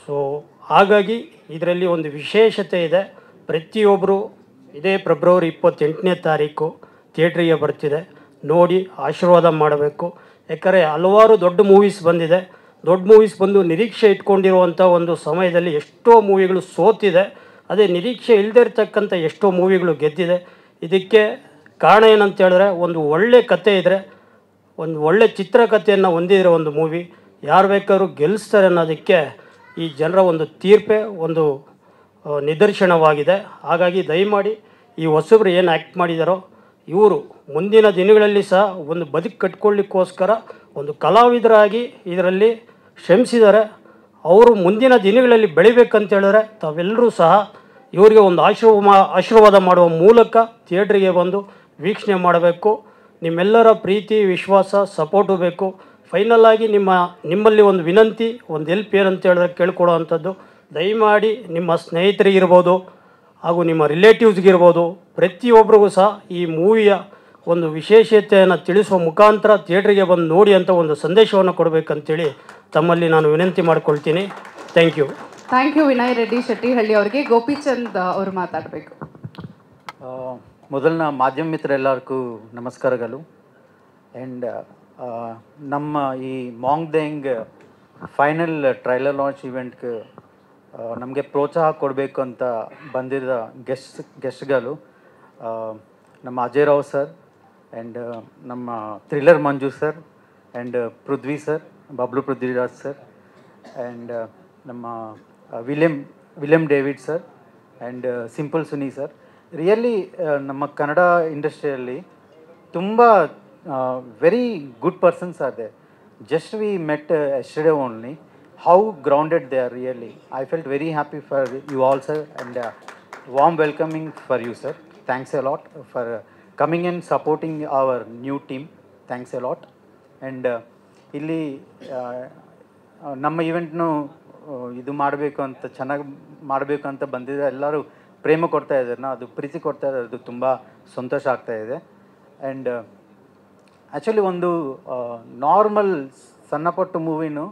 ಸೊ ಹಾಗಾಗಿ ಇದರಲ್ಲಿ ಒಂದು ವಿಶೇಷತೆ ಇದೆ. ಪ್ರತಿಯೊಬ್ಬರು ಇದೇ ಫೆಬ್ರವರಿ 28ನೇ ತಾರೀಕು ಥಿಯೇಟ್ರಿಗೆ ಬರ್ತಿದೆ, ನೋಡಿ ಆಶೀರ್ವಾದ ಮಾಡಬೇಕು. ಯಾಕಂದರೆ ಹಲವಾರು ದೊಡ್ಡ ಮೂವೀಸ್ ಬಂದಿದೆ, ದೊಡ್ಡ ಮೂವೀಸ್ ಬಂದು ನಿರೀಕ್ಷೆ ಇಟ್ಕೊಂಡಿರುವಂಥ ಒಂದು ಸಮಯದಲ್ಲಿ ಎಷ್ಟೋ ಮೂವಿಗಳು ಸೋತಿದೆ. ಅದೇ ನಿರೀಕ್ಷೆ ಇಲ್ಲದೇ ಇರ್ತಕ್ಕಂಥ ಎಷ್ಟೋ ಮೂವಿಗಳು ಗೆದ್ದಿದೆ. ಇದಕ್ಕೆ ಕಾರಣ ಏನಂತ ಹೇಳಿದ್ರೆ, ಒಂದು ಒಳ್ಳೆ ಕತೆ ಇದ್ದರೆ, ಒಂದು ಒಳ್ಳೆ ಚಿತ್ರಕಥೆಯನ್ನು ಹೊಂದಿರೋ ಒಂದು ಮೂವಿ ಯಾರು ಬೇಕಾದ್ರೂ ಗೆಲ್ಲಿಸ್ತಾರೆ ಅನ್ನೋದಕ್ಕೆ ಈ ಜನರ ಒಂದು ತೀರ್ಪೇ ಒಂದು ನಿದರ್ಶನವಾಗಿದೆ. ಹಾಗಾಗಿ ದಯಮಾಡಿ ಈ ಹೊಸಬ್ರು ಏನು ಆ್ಯಕ್ಟ್ ಮಾಡಿದಾರೋ ಇವರು ಮುಂದಿನ ದಿನಗಳಲ್ಲಿ ಸಹ ಒಂದು ಬದುಕು ಕಟ್ಕೊಳ್ಳಿಕ್ಕೋಸ್ಕರ ಒಂದು ಕಲಾವಿದರಾಗಿ ಇದರಲ್ಲಿ ಶ್ರಮಿಸಿದ್ದಾರೆ. ಅವರು ಮುಂದಿನ ದಿನಗಳಲ್ಲಿ ಬೆಳಿಬೇಕಂತ ಹೇಳಿದ್ರೆ ತಾವೆಲ್ಲರೂ ಸಹ ಇವರಿಗೆ ಒಂದು ಆಶೀರ್ವಾದ ಮಾಡುವ ಮೂಲಕ ಥಿಯೇಟ್ರಿಗೆ ಬಂದು ವೀಕ್ಷಣೆ ಮಾಡಬೇಕು. ನಿಮ್ಮೆಲ್ಲರ ಪ್ರೀತಿ, ವಿಶ್ವಾಸ, ಸಪೋರ್ಟು ಬೇಕು. ಫೈನಲ್ ಆಗಿ ನಿಮ್ಮಲ್ಲಿ ಒಂದು ವಿನಂತಿ, ಒಂದು ಹೆಲ್ಪ್ ಏನಂತ ಹೇಳಿದ್ರೆ ಕೇಳ್ಕೊಡೋ ಅಂಥದ್ದು, ದಯಮಾಡಿ ನಿಮ್ಮ ಸ್ನೇಹಿತರಿಗಿರ್ಬೋದು ಹಾಗೂ ನಿಮ್ಮ ರಿಲೇಟಿವ್ಸ್ಗಿರ್ಬೋದು ಪ್ರತಿಯೊಬ್ಬರಿಗೂ ಸಹ ಈ ಮೂವಿಯ ಒಂದು ವಿಶೇಷತೆಯನ್ನು ತಿಳಿಸುವ ಮುಖಾಂತರ ಥಿಯೇಟ್ರಿಗೆ ಬಂದು ನೋಡಿ ಅಂತ ಒಂದು ಸಂದೇಶವನ್ನು ಕೊಡಬೇಕಂತೇಳಿ ತಮ್ಮಲ್ಲಿ ನಾನು ವಿನಂತಿ ಮಾಡ್ಕೊಳ್ತೀನಿ. Thank you. Thank you Vinay Reddy Shettihalli ಅವರಿಗೆ. ಗೋಪಿಚಂದ್ ಅವರು ಮಾತಾಡಬೇಕು. ಮೊದಲನ ಮಾಧ್ಯಮ ಮಿತ್ರರೆಲ್ಲರಿಗೂ ನಮಸ್ಕಾರಗಳು. ಆ್ಯಂಡ್ ನಮ್ಮ ಈ monk the young final trailer launch ಇವೆಂಟ್ಗೆ ನಮಗೆ ಪ್ರೋತ್ಸಾಹ ಕೊಡಬೇಕು ಅಂತ ಬಂದಿದ್ದ ಗೆಸ್ಟ್ಗಳು ನಮ್ಮ ಅಜಯ್ ರಾವ್ ಸರ್, ಆ್ಯಂಡ್ ನಮ್ಮ Thriller Manju sir, and Prithvi sir, Bablu Prithviraj sir, and ನಮ್ಮ William David sir, and Simple Suni sir. Really ನಮ್ಮ ಕನ್ನಡ ಇಂಡಸ್ಟ್ರಿಯಲ್ಲಿ ತುಂಬ very good persons are they. Just we met yesterday only. How grounded they are really. I felt very happy for you all, sir, and warm welcoming for you, sir. Thanks a lot for coming and supporting our new team. Thanks a lot. And ಇಲ್ಲಿ ನಮ್ಮ ಇವೆಂಟ್ನು ಇದು ಮಾಡಬೇಕು ಅಂತ, ಚೆನ್ನಾಗಿ ಮಾಡಬೇಕು ಅಂತ ಬಂದಿದೆ. ಎಲ್ಲರೂ ಪ್ರೇಮ ಕೊಡ್ತಾ ಇದ್ದಾರೆ, ಅದು ಪ್ರೀತಿ ಕೊಡ್ತಾ ಇದ್ದಾರೆ, ಅದು ತುಂಬ ಸಂತೋಷ ಆಗ್ತಾ ಇದೆ. ಆ್ಯಂಡ್ ಆ್ಯಕ್ಚುಲಿ ಒಂದು ನಾರ್ಮಲ್ ಸಣ್ಣಪುಟ್ಟ ಮೂವಿನೂ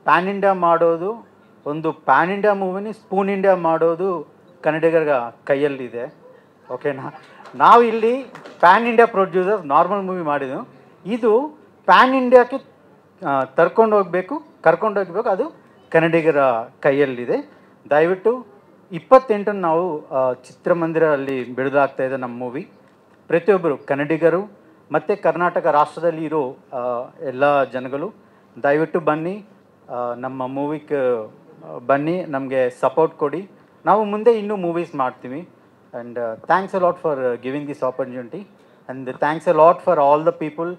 ಪ್ಯಾನ್ ಇಂಡಿಯಾ ಮಾಡೋದು, ಒಂದು ಪ್ಯಾನ್ ಇಂಡಿಯಾ ಮೂವಿನಿ ಸ್ಪೂನ್ ಇಂಡಿಯಾ ಮಾಡೋದು ಕನ್ನಡಿಗರ ಕೈಯಲ್ಲಿದೆ. ಓಕೆನಾ? ನಾವು ಇಲ್ಲಿ PAN India producer normal movie ಮಾಡಿದ್ದು, ಇದು ಪ್ಯಾನ್ ಇಂಡಿಯಾಕ್ಕೆ ಕರ್ಕೊಂಡು ಹೋಗಬೇಕು, ಅದು ಕನ್ನಡಿಗರ ಕೈಯಲ್ಲಿದೆ. ದಯವಿಟ್ಟು 28 ನಾವು ಚಿತ್ರಮಂದಿರಲ್ಲಿ ಬಿಡುಗಡೆಯಾಗ್ತಾಯಿದೆ ನಮ್ಮ ಮೂವಿ. ಪ್ರತಿಯೊಬ್ಬರು ಕನ್ನಡಿಗರು ಮತ್ತು ಕರ್ನಾಟಕ ರಾಷ್ಟ್ರದಲ್ಲಿ ಇರೋ ಎಲ್ಲ ಜನಗಳು ದಯವಿಟ್ಟು ಬನ್ನಿ, ನಮ್ಮ ಮೂವಿಗೆ ಬನ್ನಿ, ನಮಗೆ ಸಪೋರ್ಟ್ ಕೊಡಿ. ನಾವು ಮುಂದೆ ಇನ್ನೂ ಮೂವೀಸ್ ಮಾಡ್ತೀವಿ. And thanks a lot for giving this opportunity. And thanks a lot for all the people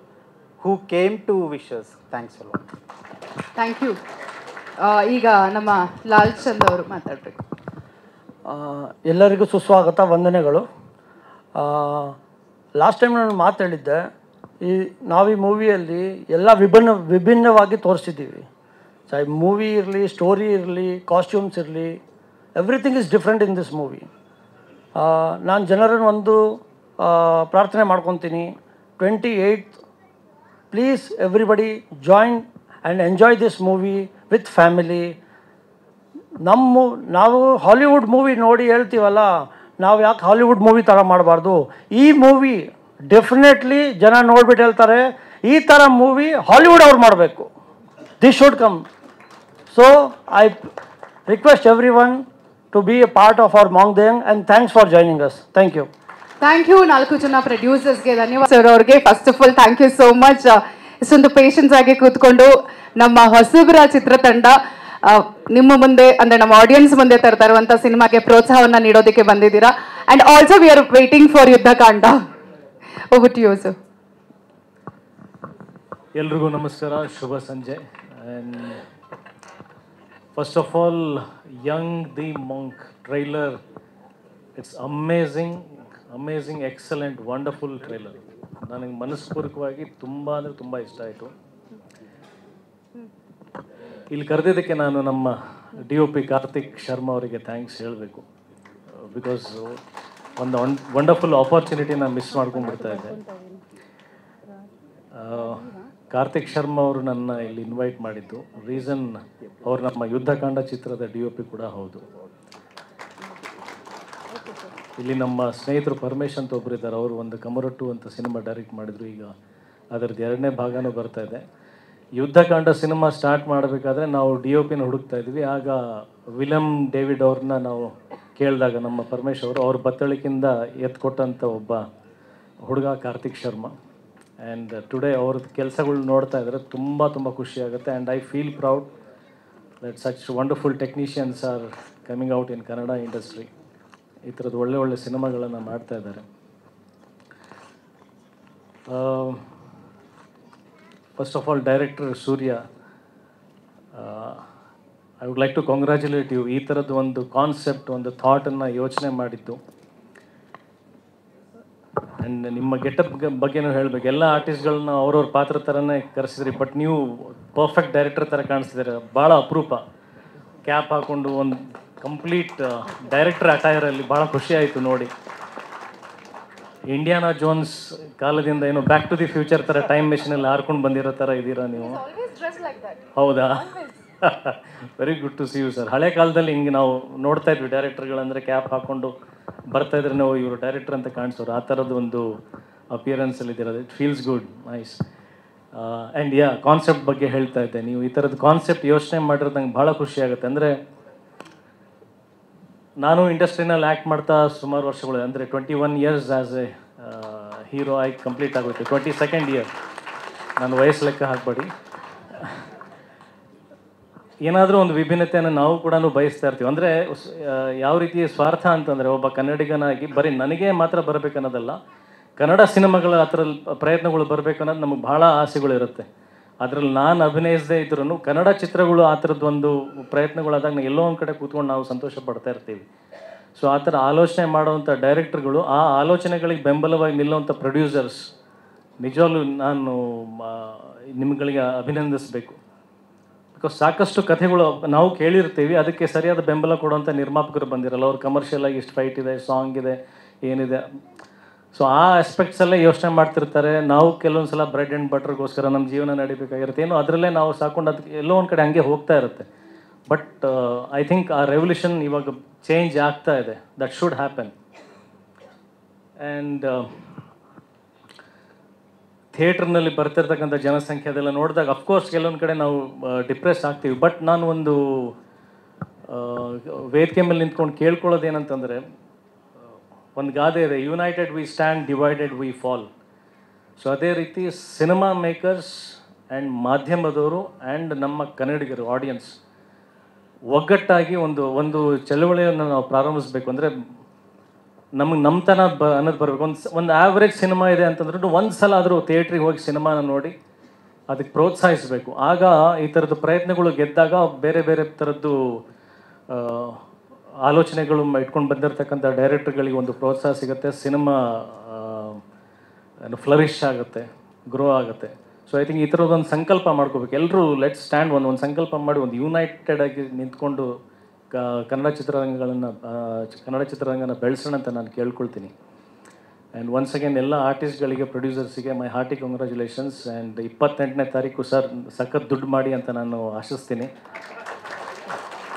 who came to wish us. Thanks a lot. Thank you. ಈಗ ನಮ್ಮ ಲಾಲ್ ಚಂದ್ ಅವರು ಮಾತಾಡಬೇಕು. ಎಲ್ಲರಿಗೂ ಸುಸ್ವಾಗತ, ವಂದನೆಗಳು. ಲಾಸ್ಟ್ ಟೈಮ್ ನಾನು ಮಾತಾಡಿದ್ದೆ, ನಾವು ಈ ಮೂವಿಯಲ್ಲಿ ಎಲ್ಲ ವಿಭಿನ್ನವಾಗಿ ತೋರಿಸಿದ್ದೀವಿ. ಮೂವಿ ಇರಲಿ, ಸ್ಟೋರಿ ಇರಲಿ, ಕಾಸ್ಟ್ಯೂಮ್ಸ್ ಇರಲಿ, everything is different in this movie. ನಾನು ಜನರನ್ನು ಒಂದು ಪ್ರಾರ್ಥನೆ ಮಾಡ್ಕೊತೀನಿ, 28th please everybody join and enjoy this movie with family. ನಾವು ಹಾಲಿವುಡ್ ಮೂವಿ ನೋಡಿ ಹೇಳ್ತೀವಲ್ಲ, ನಾವು ಯಾಕೆ ಹಾಲಿವುಡ್ ಮೂವಿ ಥರ ಮಾಡಬಾರ್ದು? ಈ ಮೂವಿ ಡೆಫಿನೆಟ್ಲಿ ಜನ ನೋಡ್ಬಿಟ್ಟು ಹೇಳ್ತಾರೆ, ಈ ಥರ ಮೂವಿ ಹಾಲಿವುಡ್ ಅವ್ರು ಮಾಡಬೇಕು. This should come. So I request everyone to be a part of our monk the young and thanks for joining us. Thank you. Thank you. 4 ಜನ ಪ್ರೊಡ್ಯೂಸರ್ಸ್ಗೆ ಧನ್ಯವಾದ ಸರ್ ಅವ್ರಿಗೆ. First of all thank you so much. ಇಷ್ಟೊಂದು patience ಆಗಿ ಕೂತ್ಕೊಂಡು ನಮ್ಮ ಹೊಸಬ್ರ ಚಿತ್ರತಂಡ ನಿಮ್ಮ ಮುಂದೆ, ಅಂದರೆ ನಮ್ಮ ಆಡಿಯನ್ಸ್ ಮುಂದೆ ತರ್ತಾ ಇರುವಂಥ ಸಿನಿಮಾಗೆ ಪ್ರೋತ್ಸಾಹವನ್ನು ನೀಡೋದಕ್ಕೆ ಬಂದಿದ್ದೀರಾ. And also we are waiting for Yuddhakanda. Over to you sir. ಎಲ್ರಿಗೂ ನಮಸ್ಕಾರ, ಶುಭ ಸಂಜೆ. And first of all, young the monk trailer, it's amazing, excellent, wonderful trailer. ನನಗೆ ಮನಸ್ಪೂರ್ವಕವಾಗಿ ತುಂಬ ಅಂದರೆ ತುಂಬ ಇಷ್ಟ ಆಯಿತು. ಇಲ್ಲಿ ಕರೆದಿದ್ದಕ್ಕೆ ನಾನು ನಮ್ಮ DOP ಕಾರ್ತಿಕ್ ಶರ್ಮಾ ಅವರಿಗೆ ಥ್ಯಾಂಕ್ಸ್ ಹೇಳಬೇಕು. ಬಿಕಾಸ್ ಒಂದು ವಂಡರ್ಫುಲ್ ಆಪರ್ಚುನಿಟಿನ ಮಿಸ್ ಮಾಡ್ಕೊಂಡ್ಬಿಡ್ತಾ ಇದ್ದೆ. ಕಾರ್ತಿಕ್ ಶರ್ಮಾ ಅವರು ನನ್ನ ಇಲ್ಲಿ ಇನ್ವೈಟ್ ಮಾಡಿದ್ದು ರೀಸನ್, ಅವರು ನಮ್ಮ ಯುದ್ಧಕಾಂಡ ಚಿತ್ರದ DOP ಕೂಡ ಹೌದು. ಇಲ್ಲಿ ನಮ್ಮ ಸ್ನೇಹಿತರು ಪರಮೇಶ್ ಅಂತ ಒಬ್ಬರು ಇದ್ದಾರೆ, ಅವರು ಒಂದು ಕಮರಟ್ಟು ಅಂತ ಸಿನಿಮಾ ಡೈರೆಕ್ಟ್ ಮಾಡಿದ್ರು. ಈಗ ಅದರದ್ದು 2ನೇ ಭಾಗನೂ ಬರ್ತಾ ಇದೆ. ಯುದ್ಧಕಾಂಡ ಸಿನಿಮಾ ಸ್ಟಾರ್ಟ್ ಮಾಡಬೇಕಾದ್ರೆ ನಾವು DOPನ ಹುಡುಕ್ತಾ ಇದ್ವಿ. ಆಗ ವಿಲಿಯಂ ಡೇವಿಡ್ ಅವ್ರನ್ನ ನಾವು ಕೇಳಿದಾಗ ನಮ್ಮ ಪರಮೇಶ್ ಅವರು, ಅವ್ರ ಬತ್ತಳಿಕೆಯಿಂದ ಎತ್ಕೊಟ್ಟಂಥ ಒಬ್ಬ ಹುಡುಗ ಕಾರ್ತಿಕ್ ಶರ್ಮಾ. ಆ್ಯಂಡ್ ಟುಡೇ ಅವ್ರದ್ದು ಕೆಲಸಗಳು ನೋಡ್ತಾ ಇದ್ದಾರೆ, ತುಂಬ ಖುಷಿ ಆಗುತ್ತೆ. And I feel proud that such wonderful technicians are coming out in Kannada industry. ಈ ಥರದ್ದು ಒಳ್ಳೆ ಸಿನಿಮಾಗಳನ್ನು ಮಾಡ್ತಾ ಇದ್ದಾರೆ. First of all, director Surya, I would like to congratulate you. ಈ ಥರದ್ದು ಒಂದು ಕಾನ್ಸೆಪ್ಟ್, ಒಂದು ಥಾಟನ್ನು ಯೋಚನೆ ಮಾಡಿದ್ದು. ಆ್ಯಂಡ್ ನಿಮ್ಮ ಗೆಟಪ್ ಬಗ್ಗೆನೂ ಹೇಳಬೇಕು. ಎಲ್ಲ ಆರ್ಟಿಸ್ಟ್ಗಳನ್ನ ಅವ್ರವ್ರ ಪಾತ್ರ ಥರನೇ ಕರೆಸಿದ್ರಿ, ಬಟ್ ನೀವು ಪರ್ಫೆಕ್ಟ್ ಡೈರೆಕ್ಟರ್ ಥರ ಕಾಣಿಸ್ತಿದ್ದೀರ. ಭಾಳ ಅಪರೂಪ. ಕ್ಯಾಪ್ ಹಾಕ್ಕೊಂಡು ಒಂದು ಕಂಪ್ಲೀಟ್ ಡೈರೆಕ್ಟರ್ ಅಟೈರಲ್ಲಿ ಭಾಳ ಖುಷಿ ಆಯಿತು ನೋಡಿ. ಇಂಡಿಯಾನಾ ಜೋನ್ಸ್ ಕಾಲದಿಂದ ಏನೋ ಬ್ಯಾಕ್ ಟು ದಿ ಫ್ಯೂಚರ್ ಥರ ಟೈಮ್ ಮೆಷಿನಲ್ಲಿ ಹಾರ್ಕೊಂಡು ಬಂದಿರೋ ಥರ ಇದ್ದೀರಾ ನೀವು. ಹೌದಾ? Very good to see you sir. ಹಳೆ ಕಾಲದಲ್ಲಿ ಹಿಂಗೆ ನಾವು ನೋಡ್ತಾ ಇದ್ವಿ, ಡೈರೆಕ್ಟರ್ಗಳಂದರೆ ಕ್ಯಾಪ್ ಹಾಕ್ಕೊಂಡು ಬರ್ತಾಯಿದ್ರೆ ನಾವು ಇವರು ಡೈರೆಕ್ಟರ್ ಅಂತ ಕಾಣಿಸೋರು. ಆ ಥರದ್ದು ಒಂದು ಅಪಿಯರೆನ್ಸಲ್ಲಿ ಇದ್ದಿರೋದು. It feels good, nice. And concept ಬಗ್ಗೆ ಹೇಳ್ತಾ ಇದ್ದೆ. ನೀವು ಈ ಥರದ್ದು ಕಾನ್ಸೆಪ್ಟ್ ಯೋಚನೆ ಮಾಡಿರೋದು ನಂಗೆ ಭಾಳ ಖುಷಿ ಆಗುತ್ತೆ. ಅಂದರೆ ನಾನು ಇಂಡಸ್ಟ್ರಿನಲ್ಲಿ ಆ್ಯಕ್ಟ್ ಮಾಡ್ತಾ ಸುಮಾರು ವರ್ಷಗಳು, ಅಂದರೆ 21 years ಆ್ಯಸ್ ಎ ಹೀರೋ ಆಗಿ ಕಂಪ್ಲೀಟ್ ಆಗುತ್ತೆ. 22nd year. ನಾನು ವಯಸ್ಸು ಲೆಕ್ಕ ಹಾಕಬೇಡಿ. ಏನಾದರೂ ಒಂದು ವಿಭಿನ್ನತೆಯನ್ನು ನಾವು ಕೂಡ ಬಯಸ್ತಾ ಇರ್ತೀವಿ. ಅಂದರೆ ಯಾವ ರೀತಿ ಸ್ವಾರ್ಥ ಅಂತಂದರೆ, ಒಬ್ಬ ಕನ್ನಡಿಗನಾಗಿ ಬರೀ ನನಗೆ ಮಾತ್ರ ಬರಬೇಕನ್ನೋದಲ್ಲ, ಕನ್ನಡ ಸಿನಿಮಾಗಳ ಆ ಥರ ಪ್ರಯತ್ನಗಳು ಬರಬೇಕು ಅನ್ನೋದು ನಮಗೆ ಭಾಳ ಆಸೆಗಳಿರುತ್ತೆ. ಅದರಲ್ಲಿ ನಾನು ಅಭಿನಯಿಸದೇ ಇದ್ರೂ ಕನ್ನಡ ಚಿತ್ರಗಳು ಆ ಥರದ್ದು ಒಂದು ಪ್ರಯತ್ನಗಳಾದಾಗ ಎಲ್ಲೋ ಒಂದು ಕಡೆ ಕೂತ್ಕೊಂಡು ನಾವು ಸಂತೋಷ ಪಡ್ತಾ ಇರ್ತೀವಿ. ಸೊ ಆ ಥರ ಆಲೋಚನೆ ಮಾಡೋವಂಥ ಡೈರೆಕ್ಟರ್ಗಳು, ಆ ಆಲೋಚನೆಗಳಿಗೆ ಬೆಂಬಲವಾಗಿ ನಿಲ್ಲುವಂಥ ಪ್ರೊಡ್ಯೂಸರ್ಸ್, ನಿಜವಾಗ್ಲೂ ನಾನು ನಿಮ್ಗಳಿಗೆ ಅಭಿನಂದಿಸಬೇಕು. ಬಿಕಾಸ್ ಸಾಕಷ್ಟು ಕಥೆಗಳು ನಾವು ಕೇಳಿರ್ತೀವಿ, ಅದಕ್ಕೆ ಸರಿಯಾದ ಬೆಂಬಲ ಕೊಡುವಂಥ ನಿರ್ಮಾಪಕರು ಬಂದಿರಲ್ಲ. ಅವ್ರು ಕಮರ್ಷಿಯಲಾಗಿ ಇಷ್ಟು ಫೈಟ್ ಇದೆ, ಸಾಂಗ್ ಇದೆ, ಏನಿದೆ. ಸೊ ಆ ಆಸ್ಪೆಕ್ಟ್ಸಲ್ಲೇ ಯೋಚನೆ ಮಾಡ್ತಿರ್ತಾರೆ. ನಾವು ಕೆಲವೊಂದು ಸಲ ಬ್ರೆಡ್ ಆ್ಯಂಡ್ ಬಟರ್ಗೋಸ್ಕರ ನಮ್ಮ ಜೀವನ ನಡಿಬೇಕಾಗಿರುತ್ತೆ, ಏನೋ ಅದರಲ್ಲೇ ನಾವು ಸಾಕೊಂಡು ಅದಕ್ಕೆ ಎಲ್ಲೋ ಒಂದು ಕಡೆ ಹಂಗೆ ಹೋಗ್ತಾ ಇರುತ್ತೆ. ಬಟ್ ಐ ಥಿಂಕ್ ಆ ರೆವಲ್ಯೂಷನ್ ಇವಾಗ ಚೇಂಜ್ ಆಗ್ತಾ ಇದೆ. That should happen. ಆ್ಯಂಡ್ ಥಿಯೇಟ್ರ್ನಲ್ಲಿ ಬರ್ತಿರ್ತಕ್ಕಂಥ ಜನಸಂಖ್ಯೆ ಅದೆಲ್ಲ ನೋಡಿದಾಗ ಅಫ್ಕೋರ್ಸ್ ಕೆಲವೊಂದು ಕಡೆ ನಾವು ಡಿಪ್ರೆಸ್ ಆಗ್ತೀವಿ. ಬಟ್ ನಾನು ಒಂದು ವೇದಿಕೆ ಮೇಲೆ ನಿಂತ್ಕೊಂಡು ಕೇಳ್ಕೊಳ್ಳೋದು ಏನಂತಂದರೆ, ಒಂದು ಗಾದೆ ಇದೆ, united we stand, divided we fall. So ಅದೇ ರೀತಿ ಸಿನಿಮಾ ಮೇಕರ್ಸ್ ಆ್ಯಂಡ್ ಮಾಧ್ಯಮದವರು ಆ್ಯಂಡ್ ನಮ್ಮ ಕನ್ನಡಿಗರು ಆಡಿಯನ್ಸ್ ಒಗ್ಗಟ್ಟಾಗಿ ಒಂದು ಚಳವಳಿಯನ್ನು ನಾವು ಪ್ರಾರಂಭಿಸಬೇಕು. ಅಂದರೆ ನಮಗೆ ನಮ್ತನ ಅನ್ನೋದು ಬರಬೇಕು. ಒಂದು ಆ್ಯಾವ್ರೇಜ್ ಸಿನಿಮಾ ಇದೆ ಅಂತಂದ್ರೂ ಒಂದು ಸಲ ಆದರೂ ಥಿಯೇಟ್ರಿಗೆ ಹೋಗಿ ಸಿನಿಮಾನ ನೋಡಿ ಅದಕ್ಕೆ ಪ್ರೋತ್ಸಾಹಿಸಬೇಕು. ಆಗ ಈ ಥರದ್ದು ಪ್ರಯತ್ನಗಳು ಗೆದ್ದಾಗ ಬೇರೆ ಬೇರೆ ಥರದ್ದು ಆಲೋಚನೆಗಳು ಇಟ್ಕೊಂಡು ಬಂದಿರತಕ್ಕಂಥ ಡೈರೆಕ್ಟರ್ಗಳಿಗೆ ಒಂದು ಪ್ರೋತ್ಸಾಹ ಸಿಗುತ್ತೆ, ಸಿನಿಮಾ ಫ್ಲರಿಶ್ ಆಗುತ್ತೆ, ಗ್ರೋ ಆಗುತ್ತೆ. ಸೊ ಐ ಥಿಂಕ್ ಈ ಥರದ್ದೊಂದು ಸಂಕಲ್ಪ ಮಾಡ್ಕೋಬೇಕು ಎಲ್ಲರೂ. ಲೆಟ್ ಸ್ಟ್ಯಾಂಡ್ ಒಂದು ಸಂಕಲ್ಪ ಮಾಡಿ ಒಂದು ಯುನೈಟೆಡ್ ಆಗಿ ನಿಂತ್ಕೊಂಡು ಕನ್ನಡ ಚಿತ್ರರಂಗನ ಬೆಳೆಸೋಣ ಅಂತ ನಾನು ಕೇಳ್ಕೊಳ್ತೀನಿ. ಆ್ಯಂಡ್ ಒನ್ಸ್ ಅಗೇನ್ ಎಲ್ಲ ಆರ್ಟಿಸ್ಟ್ಗಳಿಗೆ, ಪ್ರೊಡ್ಯೂಸರ್ಸಿಗೆ ಮೈ ಹಾರ್ಟಿ ಕಂಗ್ರ್ಯಾಚುಲೇಷನ್ಸ್. ಆ್ಯಂಡ್ 28ನೇ ತಾರೀಕು ಸರ್ ಸಖತ್ ದುಡ್ಡು ಮಾಡಿ ಅಂತ ನಾನು ಆಶಿಸ್ತೀನಿ.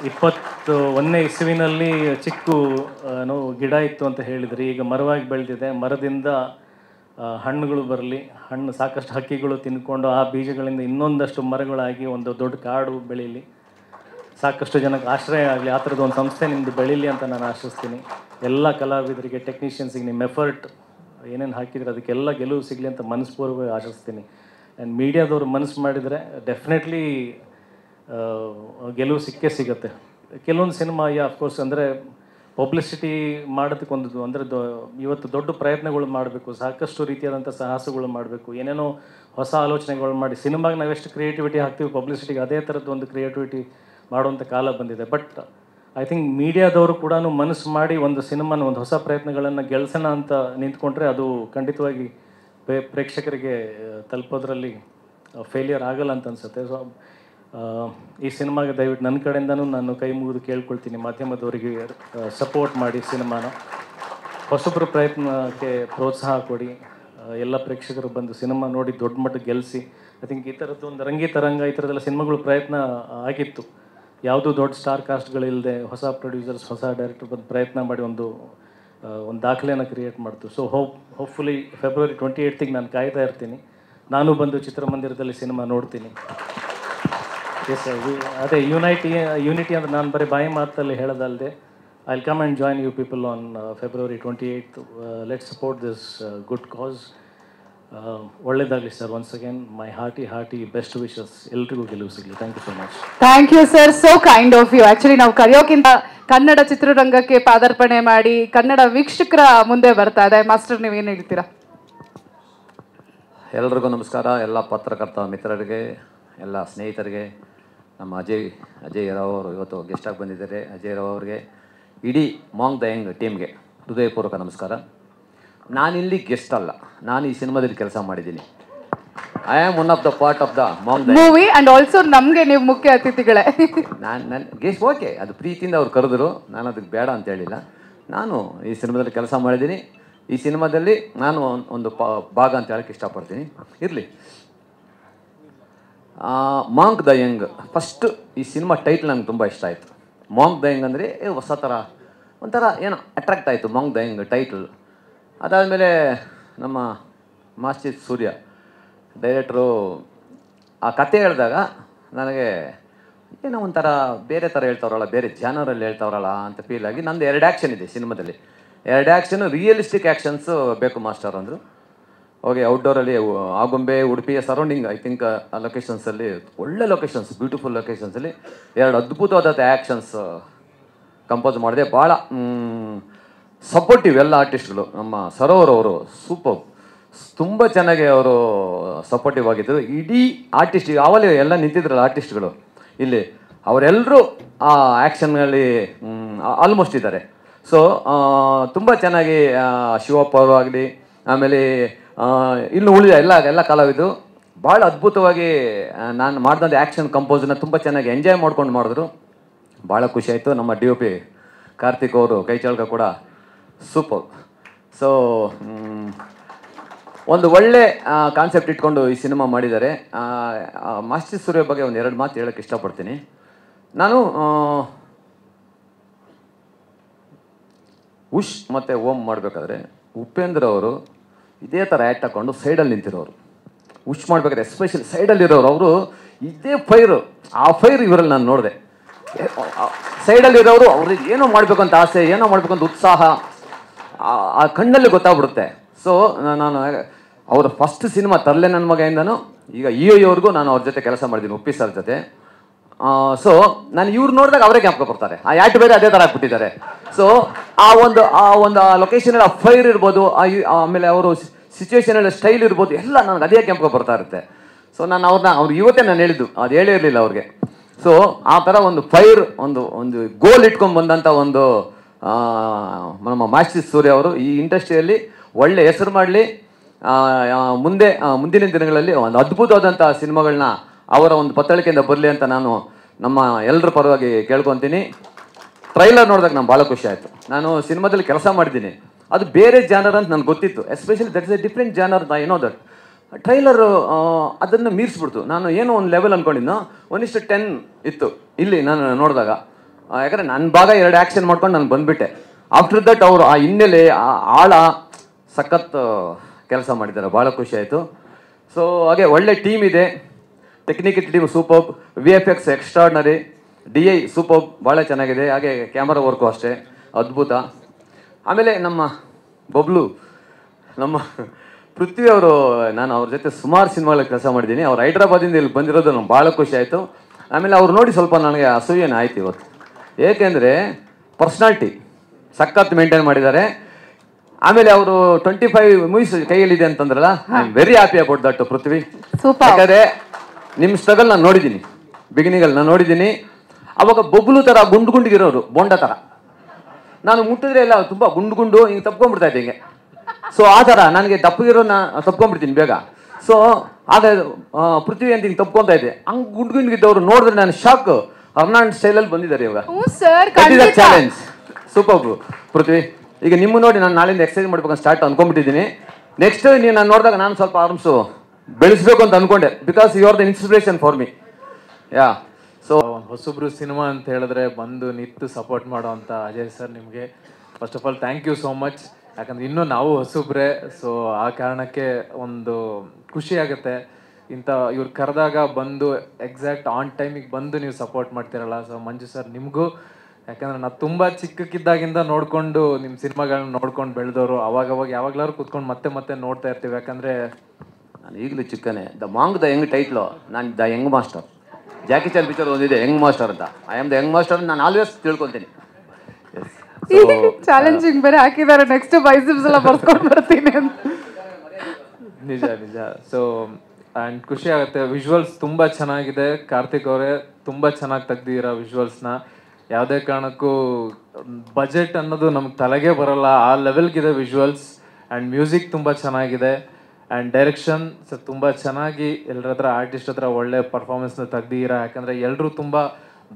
21ನೇ ಇಸುವಿನಲ್ಲಿ ಚಿಕ್ಕ ಗಿಡ ಇತ್ತು ಅಂತ ಹೇಳಿದ್ರಿ, ಈಗ ಮರವಾಗಿ ಬೆಳೆದಿದೆ. ಮರದಿಂದ ಹಣ್ಣುಗಳು ಬರಲಿ, ಹಣ್ಣು ಸಾಕಷ್ಟು ಹಕ್ಕಿಗಳು ತಿನ್ಕೊಂಡು ಆ ಬೀಜಗಳಿಂದ ಇನ್ನೊಂದಷ್ಟು ಮರಗಳಾಗಿ ಒಂದು ದೊಡ್ಡ ಕಾಡು ಬೆಳೀಲಿ, ಸಾಕಷ್ಟು ಜನಕ್ಕೆ ಆಶ್ರಯ ಆಗಲಿ, ಆ ಥರದ್ದು ಒಂದು ಸಂಸ್ಥೆ ನಿಮ್ಮದು ಬೆಳೀಲಿ ಅಂತ ನಾನು ಆಶಿಸ್ತೀನಿ. ಎಲ್ಲ ಕಲಾವಿದರಿಗೆ, ಟೆಕ್ನಿಷಿಯನ್ಸಿಗೆ ನಿಮ್ಮ ಎಫರ್ಟ್ ಏನೇನು ಹಾಕಿದ್ರೆ ಅದಕ್ಕೆಲ್ಲ ಗೆಲುವು ಸಿಗಲಿ ಅಂತ ಮನಸ್ಪೂರ್ವಕವಾಗಿ ಆಶಿಸ್ತೀನಿ. ಆ್ಯಂಡ್ ಮೀಡಿಯಾದವರು ಮನಸ್ಸು ಮಾಡಿದರೆ ಡೆಫಿನೆಟ್ಲಿ ಗೆಲುವು ಸಿಗುತ್ತೆ. ಕೆಲವೊಂದು ಸಿನಿಮಾ ಅಫ್ಕೋರ್ಸ್ ಅಂದರೆ ಪಬ್ಲಿಸಿಟಿ ಮಾಡೋದಕ್ಕೊಂದು ಅಂದರೆ ಇವತ್ತು ದೊಡ್ಡ ಪ್ರಯತ್ನಗಳು ಮಾಡಬೇಕು, ಸಾಕಷ್ಟು ರೀತಿಯಾದಂಥ ಸಾಹಸಗಳು ಮಾಡಬೇಕು, ಏನೇನೋ ಹೊಸ ಆಲೋಚನೆಗಳು ಮಾಡಿ ಸಿನಿಮಾಗೆ ನಾವೆಷ್ಟು ಕ್ರಿಯೇಟಿವಿಟಿ ಹಾಕ್ತೀವಿ ಪಬ್ಲಿಸಿಟಿಗೆ ಅದೇ ಥರದ್ದು ಒಂದು ಕ್ರಿಯೇಟಿವಿಟಿ ಮಾಡುವಂಥ ಕಾಲ ಬಂದಿದೆ. ಬಟ್ ಐ ಥಿಂಕ್ ಮೀಡಿಯಾದವರು ಕೂಡ ಮನಸ್ಸು ಮಾಡಿ ಒಂದು ಸಿನಿಮಾನ ಒಂದು ಹೊಸ ಪ್ರಯತ್ನಗಳನ್ನು ಗೆಲ್ಸೋಣ ಅಂತ ನಿಂತ್ಕೊಂಡ್ರೆ ಅದು ಖಂಡಿತವಾಗಿ ಪ್ರೇಕ್ಷಕರಿಗೆ ತಲುಪೋದ್ರಲ್ಲಿ ಫೇಲಿಯರ್ ಆಗಲ್ಲ ಅಂತ ಅನಿಸುತ್ತೆ. ಸೊ ಈ ಸಿನಿಮಾಗೆ ದಯವಿಟ್ಟು ನನ್ನ ಕಡೆಯಿಂದನೂ ನಾನು ಕೈ ಮುಗಿದು ಕೇಳ್ಕೊಳ್ತೀನಿ, ಮಾಧ್ಯಮದವರಿಗೆ ಸಪೋರ್ಟ್ ಮಾಡಿ, ಸಿನಿಮಾನ ಹೊಸಬ್ರ ಪ್ರಯತ್ನಕ್ಕೆ ಪ್ರೋತ್ಸಾಹ ಕೊಡಿ, ಎಲ್ಲ ಪ್ರೇಕ್ಷಕರು ಬಂದು ಸಿನಿಮಾ ನೋಡಿ ದೊಡ್ಡ ಮಟ್ಟಕ್ಕೆ ಗೆಲ್ಲಿಸಿ. ಐ ಥಿಂಕ್ ಈ ಥರದ್ದು ಒಂದು ರಂಗಿತರಂಗ ಈ ಥರದ್ದೆಲ್ಲ ಸಿನಿಮಾಗಳು ಪ್ರಯತ್ನ ಆಗಿತ್ತು, ಯಾವುದೂ ದೊಡ್ಡ ಸ್ಟಾರ್ ಕಾಸ್ಟ್ಗಳಿಲ್ಲದೆ ಹೊಸ ಪ್ರೊಡ್ಯೂಸರ್ಸ್, ಹೊಸ ಡೈರೆಕ್ಟರ್ ಬಂದು ಪ್ರಯತ್ನ ಮಾಡಿ ಒಂದು ದಾಖಲೆಯನ್ನು ಕ್ರಿಯೇಟ್ ಮಾಡ್ತು. ಸೊ ಹೋಪ್ಫುಲಿ ಫೆಬ್ರವರಿ 28ಗೆ ನಾನು ಕಾಯ್ತಾ ಇರ್ತೀನಿ. ನಾನು ಬಂದು ಚಿತ್ರಮಂದಿರದಲ್ಲಿ ಸಿನಿಮಾ ನೋಡ್ತೀನಿ. ಎಸ್ ಅದೇ ಯೂನಿಟಿ ಅಂದರೆ ನಾನು ಬರೀ ಬಾಯಿ ಮಾತಲ್ಲಿ ಹೇಳೋದಲ್ಲದೆ I will come and join you people on February 28th. Let support this good cause. ಒಳ್ಳೇದಾಗಲಿ sir. Once again my hearty best wishes. ಎಲ್ರಿಗೂ ಗೆಲುವು ಸಿಗಲಿ. Thank you so much. Thank you sir, so kind of you. Actually ನಾವು ಕರೆಯೋಕ್ಕಿಂತ ಕನ್ನಡ ಚಿತ್ರರಂಗಕ್ಕೆ ಪಾದಾರ್ಪಣೆ ಮಾಡಿ ಕನ್ನಡ ವೀಕ್ಷಕರ ಮುಂದೆ ಬರ್ತಾ ಇದೆ. ಮಾಸ್ಟರ್ ನೀವೇನು ಹೇಳ್ತೀರಾ? ಎಲ್ರಿಗೂ ನಮಸ್ಕಾರ. ಎಲ್ಲ ಪತ್ರಕರ್ತ ಮಿತ್ರರಿಗೆ, ಎಲ್ಲ ಸ್ನೇಹಿತರಿಗೆ, ನಮ್ಮ ಅಜಯ್ ರಾವ್ ಅವರು ಇವತ್ತು ಗೆಸ್ಟಾಗಿ ಬಂದಿದ್ದಾರೆ. ಅಜಯ್ ರಾವ್ ಅವರಿಗೆ, ಇಡೀ ಮಾಂಗ್ ದ ಯಂಗ್ ಟೀಮ್ಗೆ ಹೃದಯಪೂರ್ವಕ ನಮಸ್ಕಾರ. ನಾನಿಲ್ಲಿ ಗೆಸ್ಟ್ ಅಲ್ಲ, ನಾನು ಈ ಸಿನಿಮಾದಲ್ಲಿ ಕೆಲಸ ಮಾಡಿದ್ದೀನಿ. I am one of the part of the monk the movie and also ನಮಗೆ ನೀವು ಮುಖ್ಯ ಅತಿಥಿಗಳೇ. ನಾನು ಗೆಸ್ಟ್ ಓಕೆ, ಅದು ಪ್ರೀತಿಯಿಂದ ಅವ್ರು ಕರೆದ್ರು, ನಾನು ಅದಕ್ಕೆ ಬೇಡ ಅಂತ ಹೇಳಿಲ್ಲ. ನಾನು ಈ ಸಿನಿಮಾದಲ್ಲಿ ಕೆಲಸ ಮಾಡಿದ್ದೀನಿ. ಈ ಸಿನಿಮಾದಲ್ಲಿ ನಾನು ಒಂದು ಭಾಗ ಅಂತ ಹೇಳಕ್ಕೆ ಇಷ್ಟಪಡ್ತೀನಿ. ಇರಲಿ, ಮಾಂಗ್ ದ ಯಂಗ್ ಫಸ್ಟ್ ಈ ಸಿನಿಮಾ ಟೈಟ್ಲ್ ನಂಗೆ ತುಂಬ ಇಷ್ಟ ಆಯಿತು. ಮಾಂಗ್ ದ ಯಂಗ್ ಅಂದರೆ ಹೊಸ ಥರ ಒಂಥರ ಏನೋ ಅಟ್ರಾಕ್ಟ್ ಆಯಿತು ಮಾಂಗ್ ದ ಯಂಗ್ ಟೈಟ್ಲ್. ಅದಾದಮೇಲೆ ನಮ್ಮ ಮಾಸ್ಟರ್ ಸೂರ್ಯ ಡೈರೆಕ್ಟ್ರು ಆ ಕತೆ ಹೇಳಿದಾಗ ನನಗೆ ಏನೋ ಒಂಥರ ಬೇರೆ ಥರ ಹೇಳ್ತಾವ್ರಲ್ಲ, ಬೇರೆ ಜಾನರಲ್ಲಿ ಹೇಳ್ತಾವ್ರಲ್ಲ ಅಂತ ಫೀಲ್ ಆಗಿ, ನಂದು 2 ಆ್ಯಕ್ಷನ್ ಇದೆ ಸಿನಿಮಾದಲ್ಲಿ. 2 ಆ್ಯಕ್ಷನು ರಿಯಲಿಸ್ಟಿಕ್ ಆ್ಯಕ್ಷನ್ಸು ಬೇಕು ಮಾಸ್ಟರ್ ಅಂದರು. ಹೋಗಿ ಔಟ್ಡೋರಲ್ಲಿ ಆಗುಂಬೆ, ಉಡುಪಿಯ ಸರೌಂಡಿಂಗ್ ಐ ಥಿಂಕ್ ಆ ಲೊಕೇಶನ್ಸಲ್ಲಿ ಒಳ್ಳೆ ಲೊಕೇಶನ್ಸ್, ಬ್ಯೂಟಿಫುಲ್ ಲೊಕೇಶನ್ಸಲ್ಲಿ 2 ಅದ್ಭುತವಾದ ಆ್ಯಕ್ಷನ್ಸ್ ಕಂಪೋಸ್ ಮಾಡಿದೆ. ಭಾಳ ಸಪೋರ್ಟಿವ್ ಎಲ್ಲ ಆರ್ಟಿಸ್ಟ್ಗಳು. ನಮ್ಮ ಸರೋವರ್ ಅವರು ಸೂಪರ್, ತುಂಬ ಚೆನ್ನಾಗಿ ಅವರು ಸಪೋರ್ಟಿವ್ ಆಗಿದ್ದರು. ಇಡೀ ಆರ್ಟಿಸ್ಟ್ ಆವಲ್ಲಿ ಎಲ್ಲ ನಿಂತಿದ್ರಲ್ಲ ಆರ್ಟಿಸ್ಟ್ಗಳು ಇಲ್ಲಿ, ಅವರೆಲ್ಲರೂ ಆ ಆ್ಯಕ್ಷನ್ನಲ್ಲಿ ಆಲ್ಮೋಸ್ಟ್ ಇದ್ದಾರೆ. ಸೊ ತುಂಬ ಚೆನ್ನಾಗಿ ಶಿವಪ್ಪ ಅವರು ಆಗಲಿ, ಆಮೇಲೆ ಇನ್ನು ಉಳಿದ ಎಲ್ಲ ಕಲಾವಿದರು ಭಾಳ ಅದ್ಭುತವಾಗಿ ನಾನು ಮಾಡಿದಂಥ ಆ್ಯಕ್ಷನ್ ಕಂಪೋಸನ್ನ ತುಂಬ ಚೆನ್ನಾಗಿ ಎಂಜಾಯ್ ಮಾಡ್ಕೊಂಡು ಮಾಡಿದ್ರು. ಭಾಳ ಖುಷಿಯಾಯಿತು. ನಮ್ಮ DOP ಕಾರ್ತಿಕ್ ಅವರು ಕೈಚಾಳ್ಕ ಕೂಡ ಸೂಪರ್. ಸೊ ಒಂದು ಒಳ್ಳೆ ಕಾನ್ಸೆಪ್ಟ್ ಇಟ್ಕೊಂಡು ಈ ಸಿನಿಮಾ ಮಾಡಿದ್ದಾರೆ. ಮಾಸ್ಟರ್ ಸೂರ್ಯ ಬಗ್ಗೆ ಒಂದು 2 ಮಾತು ಹೇಳೋಕ್ಕೆ ಇಷ್ಟಪಡ್ತೀನಿ. ನಾನು ಉಷ್ ಮತ್ತು ಓಂ ಮಾಡಬೇಕಾದ್ರೆ ಉಪೇಂದ್ರ ಅವರು ಇದೇ ಥರ ಆ್ಯಕ್ಟ್ ಹಾಕ್ಕೊಂಡು ಸೈಡಲ್ಲಿ ನಿಂತಿರೋರು. ಉಷ್ ಮಾಡ್ಬೇಕಾದ್ರೆ ಎಸ್ಪೆಷಲಿ ಸೈಡಲ್ಲಿರೋರು ಅವರು ಇದೇ ಫೈರು, ಆ ಫೈರ್ ಇವರಲ್ಲಿ ನಾನು ನೋಡಿದೆ. ಸೈಡಲ್ಲಿರೋರು ಅವ್ರಿಗೆ ಏನೋ ಮಾಡಬೇಕು ಅಂತ ಆಸೆ, ಏನೋ ಮಾಡಬೇಕು ಅಂತ ಉತ್ಸಾಹ ಆ ಕಣ್ಣಲ್ಲಿ ಗೊತ್ತಾಗ್ಬಿಡುತ್ತೆ. ಸೊ ನಾನು ಅವರ ಫಸ್ಟ್ ಸಿನಿಮಾ ತರಲೆ ನನ್ನ ಮಗದಿಂದನೂ ಈಗ EOವ್ರಿಗೂ ನಾನು ಅವ್ರ ಜೊತೆ ಕೆಲಸ ಮಾಡಿದ್ದೀನಿ, ಉಪ್ಪಿ ಸರ್ ಜೊತೆ. ಸೊ ನಾನು ಇವ್ರು ನೋಡಿದಾಗ ಅವರೇ ಜ್ಞಾಪಕ ಬರ್ತಾರೆ. ಆ ಆ್ಯಕ್ಟ್ ಬೇರೆ ಅದೇ ಥರ ಹಾಕ್ಬಿಟ್ಟಿದ್ದಾರೆ. ಸೊ ಆ ಒಂದು ಲೊಕೇಶನಲ್ಲಿ ಆ ಫೈರ್ ಇರ್ಬೋದು, ಆಮೇಲೆ ಅವರು ಸಿಚುವೇಶನಲ್ಲಿ ಸ್ಟೈಲ್ ಇರ್ಬೋದು, ಎಲ್ಲ ನನಗೆ ಅದೇ ಕೆಂಪಗೆ ಬರ್ತಾ ಇರುತ್ತೆ. ಸೊ ನಾನು ಅವ್ರು ಇವತ್ತೇ ನಾನು ಹೇಳಿದ್ದು, ಅದು ಹೇಳೇ ಇರಲಿಲ್ಲ ಅವ್ರಿಗೆ. ಸೊ ಆ ಥರ ಒಂದು ಫೈರ್, ಒಂದು ಗೋಲ್ ಇಟ್ಕೊಂಡು ಬಂದಂಥ ಒಂದು ನಮ್ಮ ಮಾಸ್ಟರ್ ಸೂರ್ಯ ಅವರು ಈ ಇಂಡಸ್ಟ್ರಿಯಲ್ಲಿ ಒಳ್ಳೆ ಹೆಸರು ಮಾಡಲಿ, ಮುಂದಿನ ದಿನಗಳಲ್ಲಿ ಒಂದು ಅದ್ಭುತವಾದಂಥ ಸಿನಿಮಾಗಳನ್ನ ಅವರ ಒಂದು ಪತ್ತಳಿಕೆಯಿಂದ ಬರಲಿ ಅಂತ ನಾನು ನಮ್ಮ ಎಲ್ಲರ ಪರವಾಗಿ ಕೇಳ್ಕೊತೀನಿ. ಟ್ರೈಲರ್ ನೋಡಿದಾಗ ನಂಗೆ ಭಾಳ ಖುಷಿ ಆಯಿತು. ನಾನು ಸಿನಿಮಾದಲ್ಲಿ ಕೆಲಸ ಮಾಡಿದ್ದೀನಿ, ಅದು ಬೇರೆ ಜಾನರ್ ಅಂತ ನನಗೆ ಗೊತ್ತಿತ್ತು. Especially that is A different genre, I know that. Trailer ಅದನ್ನು ಮೀರಿಸ್ಬಿಡ್ತು. ನಾನು ಏನೋ ಒಂದು ಲೆವೆಲ್ ಅಂದ್ಕೊಂಡಿದ್ದು 1:10 ಇತ್ತು ಇಲ್ಲಿ ನಾನು ನೋಡಿದಾಗ. ಯಾಕಂದರೆ ನನ್ನ ಭಾಗ 2 ಆ್ಯಕ್ಷನ್ ಮಾಡ್ಕೊಂಡು ನಾನು ಬಂದುಬಿಟ್ಟೆ. ಆಫ್ಟರ್ ದಟ್ ಅವರು ಆ ಹಿನ್ನೆಲೆ, ಆ ಆಳ ಸಖತ್ ಕೆಲಸ ಮಾಡಿದ್ದಾರೆ, ಭಾಳ ಖುಷಿ ಆಯಿತು. ಸೊ ಹಾಗೆ ಒಳ್ಳೆ ಟೀಮ್ ಇದೆ, technical team super, VFX extraordinary, DI super, ಭಾಳ ಚೆನ್ನಾಗಿದೆ. ಹಾಗೆ ಕ್ಯಾಮರಾ ವರ್ಕು ಅಷ್ಟೇ ಅದ್ಭುತ. ಆಮೇಲೆ ನಮ್ಮ ಬಬ್ಲು, ನಮ್ಮ ಪೃಥ್ವಿ ಅವರು, ನಾನು ಅವ್ರ ಜೊತೆ ಸುಮಾರು ಸಿನಿಮಾಗಳಲ್ಲಿ ಕೆಲಸ ಮಾಡಿದ್ದೀನಿ. ಅವ್ರು ಹೈದ್ರಾಬಾದಿಂದ ಇಲ್ಲಿ ಬಂದಿರೋದು ನಂಗೆ ಭಾಳ ಖುಷಿ ಆಯಿತು. ಆಮೇಲೆ ಅವ್ರು ನೋಡಿ ಸ್ವಲ್ಪ ನನಗೆ ಅಸೂಯೇನ ಆಯ್ತು ಇವತ್ತು, ಏಕೆಂದರೆ ಪರ್ಸ್ನಾಲಿಟಿ ಸಖತ್ ಮೇಂಟೈನ್ ಮಾಡಿದ್ದಾರೆ. ಆಮೇಲೆ ಅವರು 25 ಮೂವೀಸ್ ಕೈಯಲ್ಲಿದೆ ಅಂತಂದ್ರಲ್ಲ, I am very happy about that Prithvi. ಯಾಕಂದರೆ ನಿಮ್ಮ ಸ್ಟ್ರಗಲ್ ನಾನು ನೋಡಿದ್ದೀನಿ, ಬಿಗಿನಿಂಗಲ್ಲಿ ನಾನು ನೋಡಿದ್ದೀನಿ. ಅವಾಗ ಬೊಬ್ಲು ಥರ ಗುಂಡಿಗಿರೋರು, ಬೋಂಡ ಥರ. ನಾನು ಮುಟ್ಟಿದ್ರೆ ಎಲ್ಲ ತುಂಬ ಗುಂಡು ಹಿಂಗೆ ತಪ್ಕೊಂಡ್ಬಿಡ್ತಾ ಇದ್ದೆ ಹಿಂಗೆ. ಸೊ ಆ ಥರ ನನಗೆ ದಪ್ಪಗಿರೋನ ತಪ್ಕೊಂಡ್ಬಿಡ್ತೀನಿ ಬೇಗ. ಸೊ ಆಗ ಪೃಥ್ವಿ ಅಂತ ಹಿಂಗೆ ತಪ್ಕೊತಾ ಇದ್ದೆ. ಹಂಗೆ ಗುಂಡಿಗಿದ್ದವರು ನೋಡಿದ್ರೆ ನಾನು ಶಾಕ್. ಅರ್ನಾಲ್ಡ್ ಸ್ಟೈಲಲ್ಲಿ ಬಂದಿದ್ದಾರೆ ಇವಾಗ. ಚಾಲೆಂಜ್ ಸೂಪರ್ ಪೃಥ್ವಿ. ಈಗ ನಿಮ್ಮ ನೋಡಿ ನಾನು ನಾಳೆಯಿಂದ ಎಕ್ಸರ್ಸೈಸ್ ಮಾಡ್ಬೇಕಂತ ಸ್ಟಾರ್ಟ್ ಅಂದ್ಕೊಂಡ್ಬಿಟ್ಟಿದ್ದೀನಿ. ನೆಕ್ಸ್ಟ್ ನೀವು ನಾನು ನೋಡಿದಾಗ ನಾನು ಸ್ವಲ್ಪ ಆರ್ಮ್ಸು ಬೆಳೆಸ್ಬೇಕು ಅಂತ ಅಂದ್ಕೊಂಡೆ, because you are the inspiration for me. Yeah. So ಹೊಸಬ್ರು ಸಿನಿಮಾ ಅಂತ ಹೇಳಿದ್ರೆ ಬಂದು ನಿಂತು ಸಪೋರ್ಟ್ ಮಾಡೋ ಅಂತ ಅಜಯ್ ಸರ್, ನಿಮಗೆ first of all thank you so much. ಯಾಕಂದರೆ ಇನ್ನೂ ನಾವು ಹೊಸಬ್ರೆ, ಸೊ ಆ ಕಾರಣಕ್ಕೆ ಒಂದು ಖುಷಿ ಆಗುತ್ತೆ. ಇವ್ರು ಕರೆದಾಗ ಬಂದು ಎಕ್ಸಾಕ್ಟ್ ಆನ್ ಟೈಮಿಗೆ ಬಂದು ನೀವು ಸಪೋರ್ಟ್ ಮಾಡ್ತಿರಲ್ಲ. ಸೊ ಮಂಜು ಸರ್ ನಿಮಗೂ, ಯಾಕಂದರೆ ನಾವು ತುಂಬ ಚಿಕ್ಕಕ್ಕಿದ್ದಾಗಿಂದ ನೋಡಿಕೊಂಡು ನಿಮ್ಮ ಸಿನಿಮಾಗಳನ್ನ ನೋಡ್ಕೊಂಡು ಬೆಳೆದವರು. ಅವಾಗವಾಗ ಯಾವಾಗಲಾದ್ರು ಕೂತ್ಕೊಂಡು ಮತ್ತೆ ನೋಡ್ತಾ ಇರ್ತೀವಿ. ಯಾಕಂದರೆ ನಾನು ಈಗಲೂ ಚಿಕ್ಕನೇ. The monk the young title, ನಾನು the young master. Jackie Chan picture ಒಂದಿದೆ ಯಂಗ್ ಮಾಸ್ಟರ್ ಅಂತ. I am the young master ನಾನು ಆಲ್ವೇಸ್ ತಿಳ್ಕೊತೀನಿ. ಚಾಲೆಂಜಿಂಗ್ ಬೇರೆ ಹಾಕಿದ್ದಾರೆ, ನೆಕ್ಸ್ಟ್ ಬೈಸಿಪ್ಸ್ ಎಲ್ಲ ಬರ್ಸ್ಕೊಂಡು ಬರ್ತೀನಿ ಅಂತ. ನಿಜ. ಸೊ ಆ್ಯಂಡ್ ಖುಷಿ ಆಗುತ್ತೆ. ವಿಜುವಲ್ಸ್ ತುಂಬ ಚೆನ್ನಾಗಿದೆ. ಕಾರ್ತಿಕ್ ಅವರೇ ತುಂಬ ಚೆನ್ನಾಗಿ ತೆಗ್ದಿದ್ದೀರಾ ವಿಜುವಲ್ಸ್ನ. ಯಾವುದೇ ಕಾರಣಕ್ಕೂ ಬಜೆಟ್ ಅನ್ನೋದು ನಮ್ಗೆ ತಲೆಗೆ ಬರೋಲ್ಲ, ಆ ಲೆವೆಲ್ಗಿದೆ ವಿಜುವಲ್ಸ್. ಆ್ಯಂಡ್ ಮ್ಯೂಸಿಕ್ ತುಂಬ ಚೆನ್ನಾಗಿದೆ. ಆ್ಯಂಡ್ ಡೈರೆಕ್ಷನ್ ಸರ್ ತುಂಬ ಚೆನ್ನಾಗಿ ಎಲ್ಲರ ಹತ್ರ ಆರ್ಟಿಸ್ಟ್ ಹತ್ರ ಒಳ್ಳೆ ಪರ್ಫಾರ್ಮೆನ್ಸ್ನ ತೆಗ್ದಿದ್ದೀರಾ. ಯಾಕಂದರೆ ಎಲ್ಲರೂ ತುಂಬ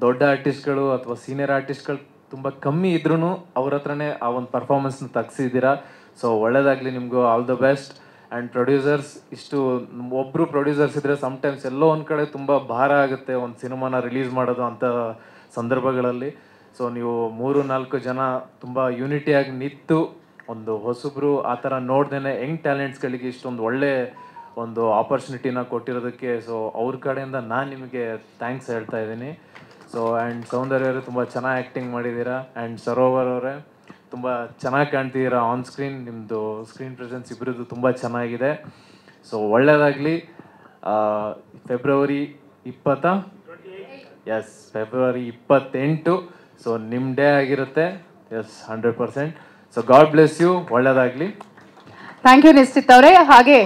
ದೊಡ್ಡ ಆರ್ಟಿಸ್ಟ್ಗಳು ಅಥವಾ ಸೀನಿಯರ್ ಆರ್ಟಿಸ್ಟ್ಗಳು ತುಂಬ ಕಮ್ಮಿ ಇದ್ರೂ ಅವ್ರ ಹತ್ರನೇ ಆ ಒಂದು ಪರ್ಫಾರ್ಮೆನ್ಸ್ನ ತೆಗ್ಸಿದ್ದೀರಾ. ಸೊ ಒಳ್ಳೇದಾಗಲಿ ನಿಮಗೂ, all the best. And producers, ಇಷ್ಟು ಒಬ್ಬರು ಪ್ರೊಡ್ಯೂಸರ್ಸ್ ಇದ್ದರೆ ಸಮ್ಟೈಮ್ಸ್ ಎಲ್ಲೋ ಒಂದು ಕಡೆ ತುಂಬ ಭಾರ ಆಗುತ್ತೆ ಒಂದು ಸಿನಿಮಾನ ರಿಲೀಸ್ ಮಾಡೋದು ಅಂಥ ಸಂದರ್ಭಗಳಲ್ಲಿ. ಸೊ ನೀವು 3-4 ಜನ ತುಂಬ ಯೂನಿಟಿಯಾಗಿ ನಿಂತು ಒಂದು ಹೊಸಬ್ರು ಆ ಥರ ನೋಡ್ದೇ ಯಂಗ್ ಟ್ಯಾಲೆಂಟ್ಸ್ಗಳಿಗೆ ಇಷ್ಟೊಂದು ಒಳ್ಳೆ ಒಂದು ಆಪರ್ಚುನಿಟಿನ ಕೊಟ್ಟಿರೋದಕ್ಕೆ ಸೊ ಅವ್ರ ಕಡೆಯಿಂದ ನಾನು ನಿಮಗೆ ಥ್ಯಾಂಕ್ಸ್ ಹೇಳ್ತಾ ಇದ್ದೀನಿ. ಸೊ ಆ್ಯಂಡ್ ಸೌಂದರ್ಯ ಅವರೇ ತುಂಬ ಚೆನ್ನಾಗಿ ಆ್ಯಕ್ಟಿಂಗ್ ಮಾಡಿದ್ದೀರಾ. ಆ್ಯಂಡ್ ಸರೋವರ್ ಅವರೇ ತುಂಬ ಚೆನ್ನಾಗಿ ಕಾಣ್ತಿದ್ದೀರಾ ಆನ್ ಸ್ಕ್ರೀನ್. ನಿಮ್ಮದು ಸ್ಕ್ರೀನ್ ಪ್ರೆಸೆನ್ಸ್ ಇಬ್ಬರದ್ದು ತುಂಬ ಚೆನ್ನಾಗಿದೆ. ಸೊ ಒಳ್ಳೆಯದಾಗಲಿ. ಫೆಬ್ರವರಿ 20 ಎಸ್ ಫೆಬ್ರವರಿ 28 ಸೊ ನಿಮ್ಮ ಡೇ ಆಗಿರುತ್ತೆ. Yes 100%. So God bless you. ಒಳ್ಳೆಯದಾಗಲಿ. ಥ್ಯಾಂಕ್ ಯು ನಿಶ್ಚಿತ್ ಅವರೇ. ಹಾಗೆ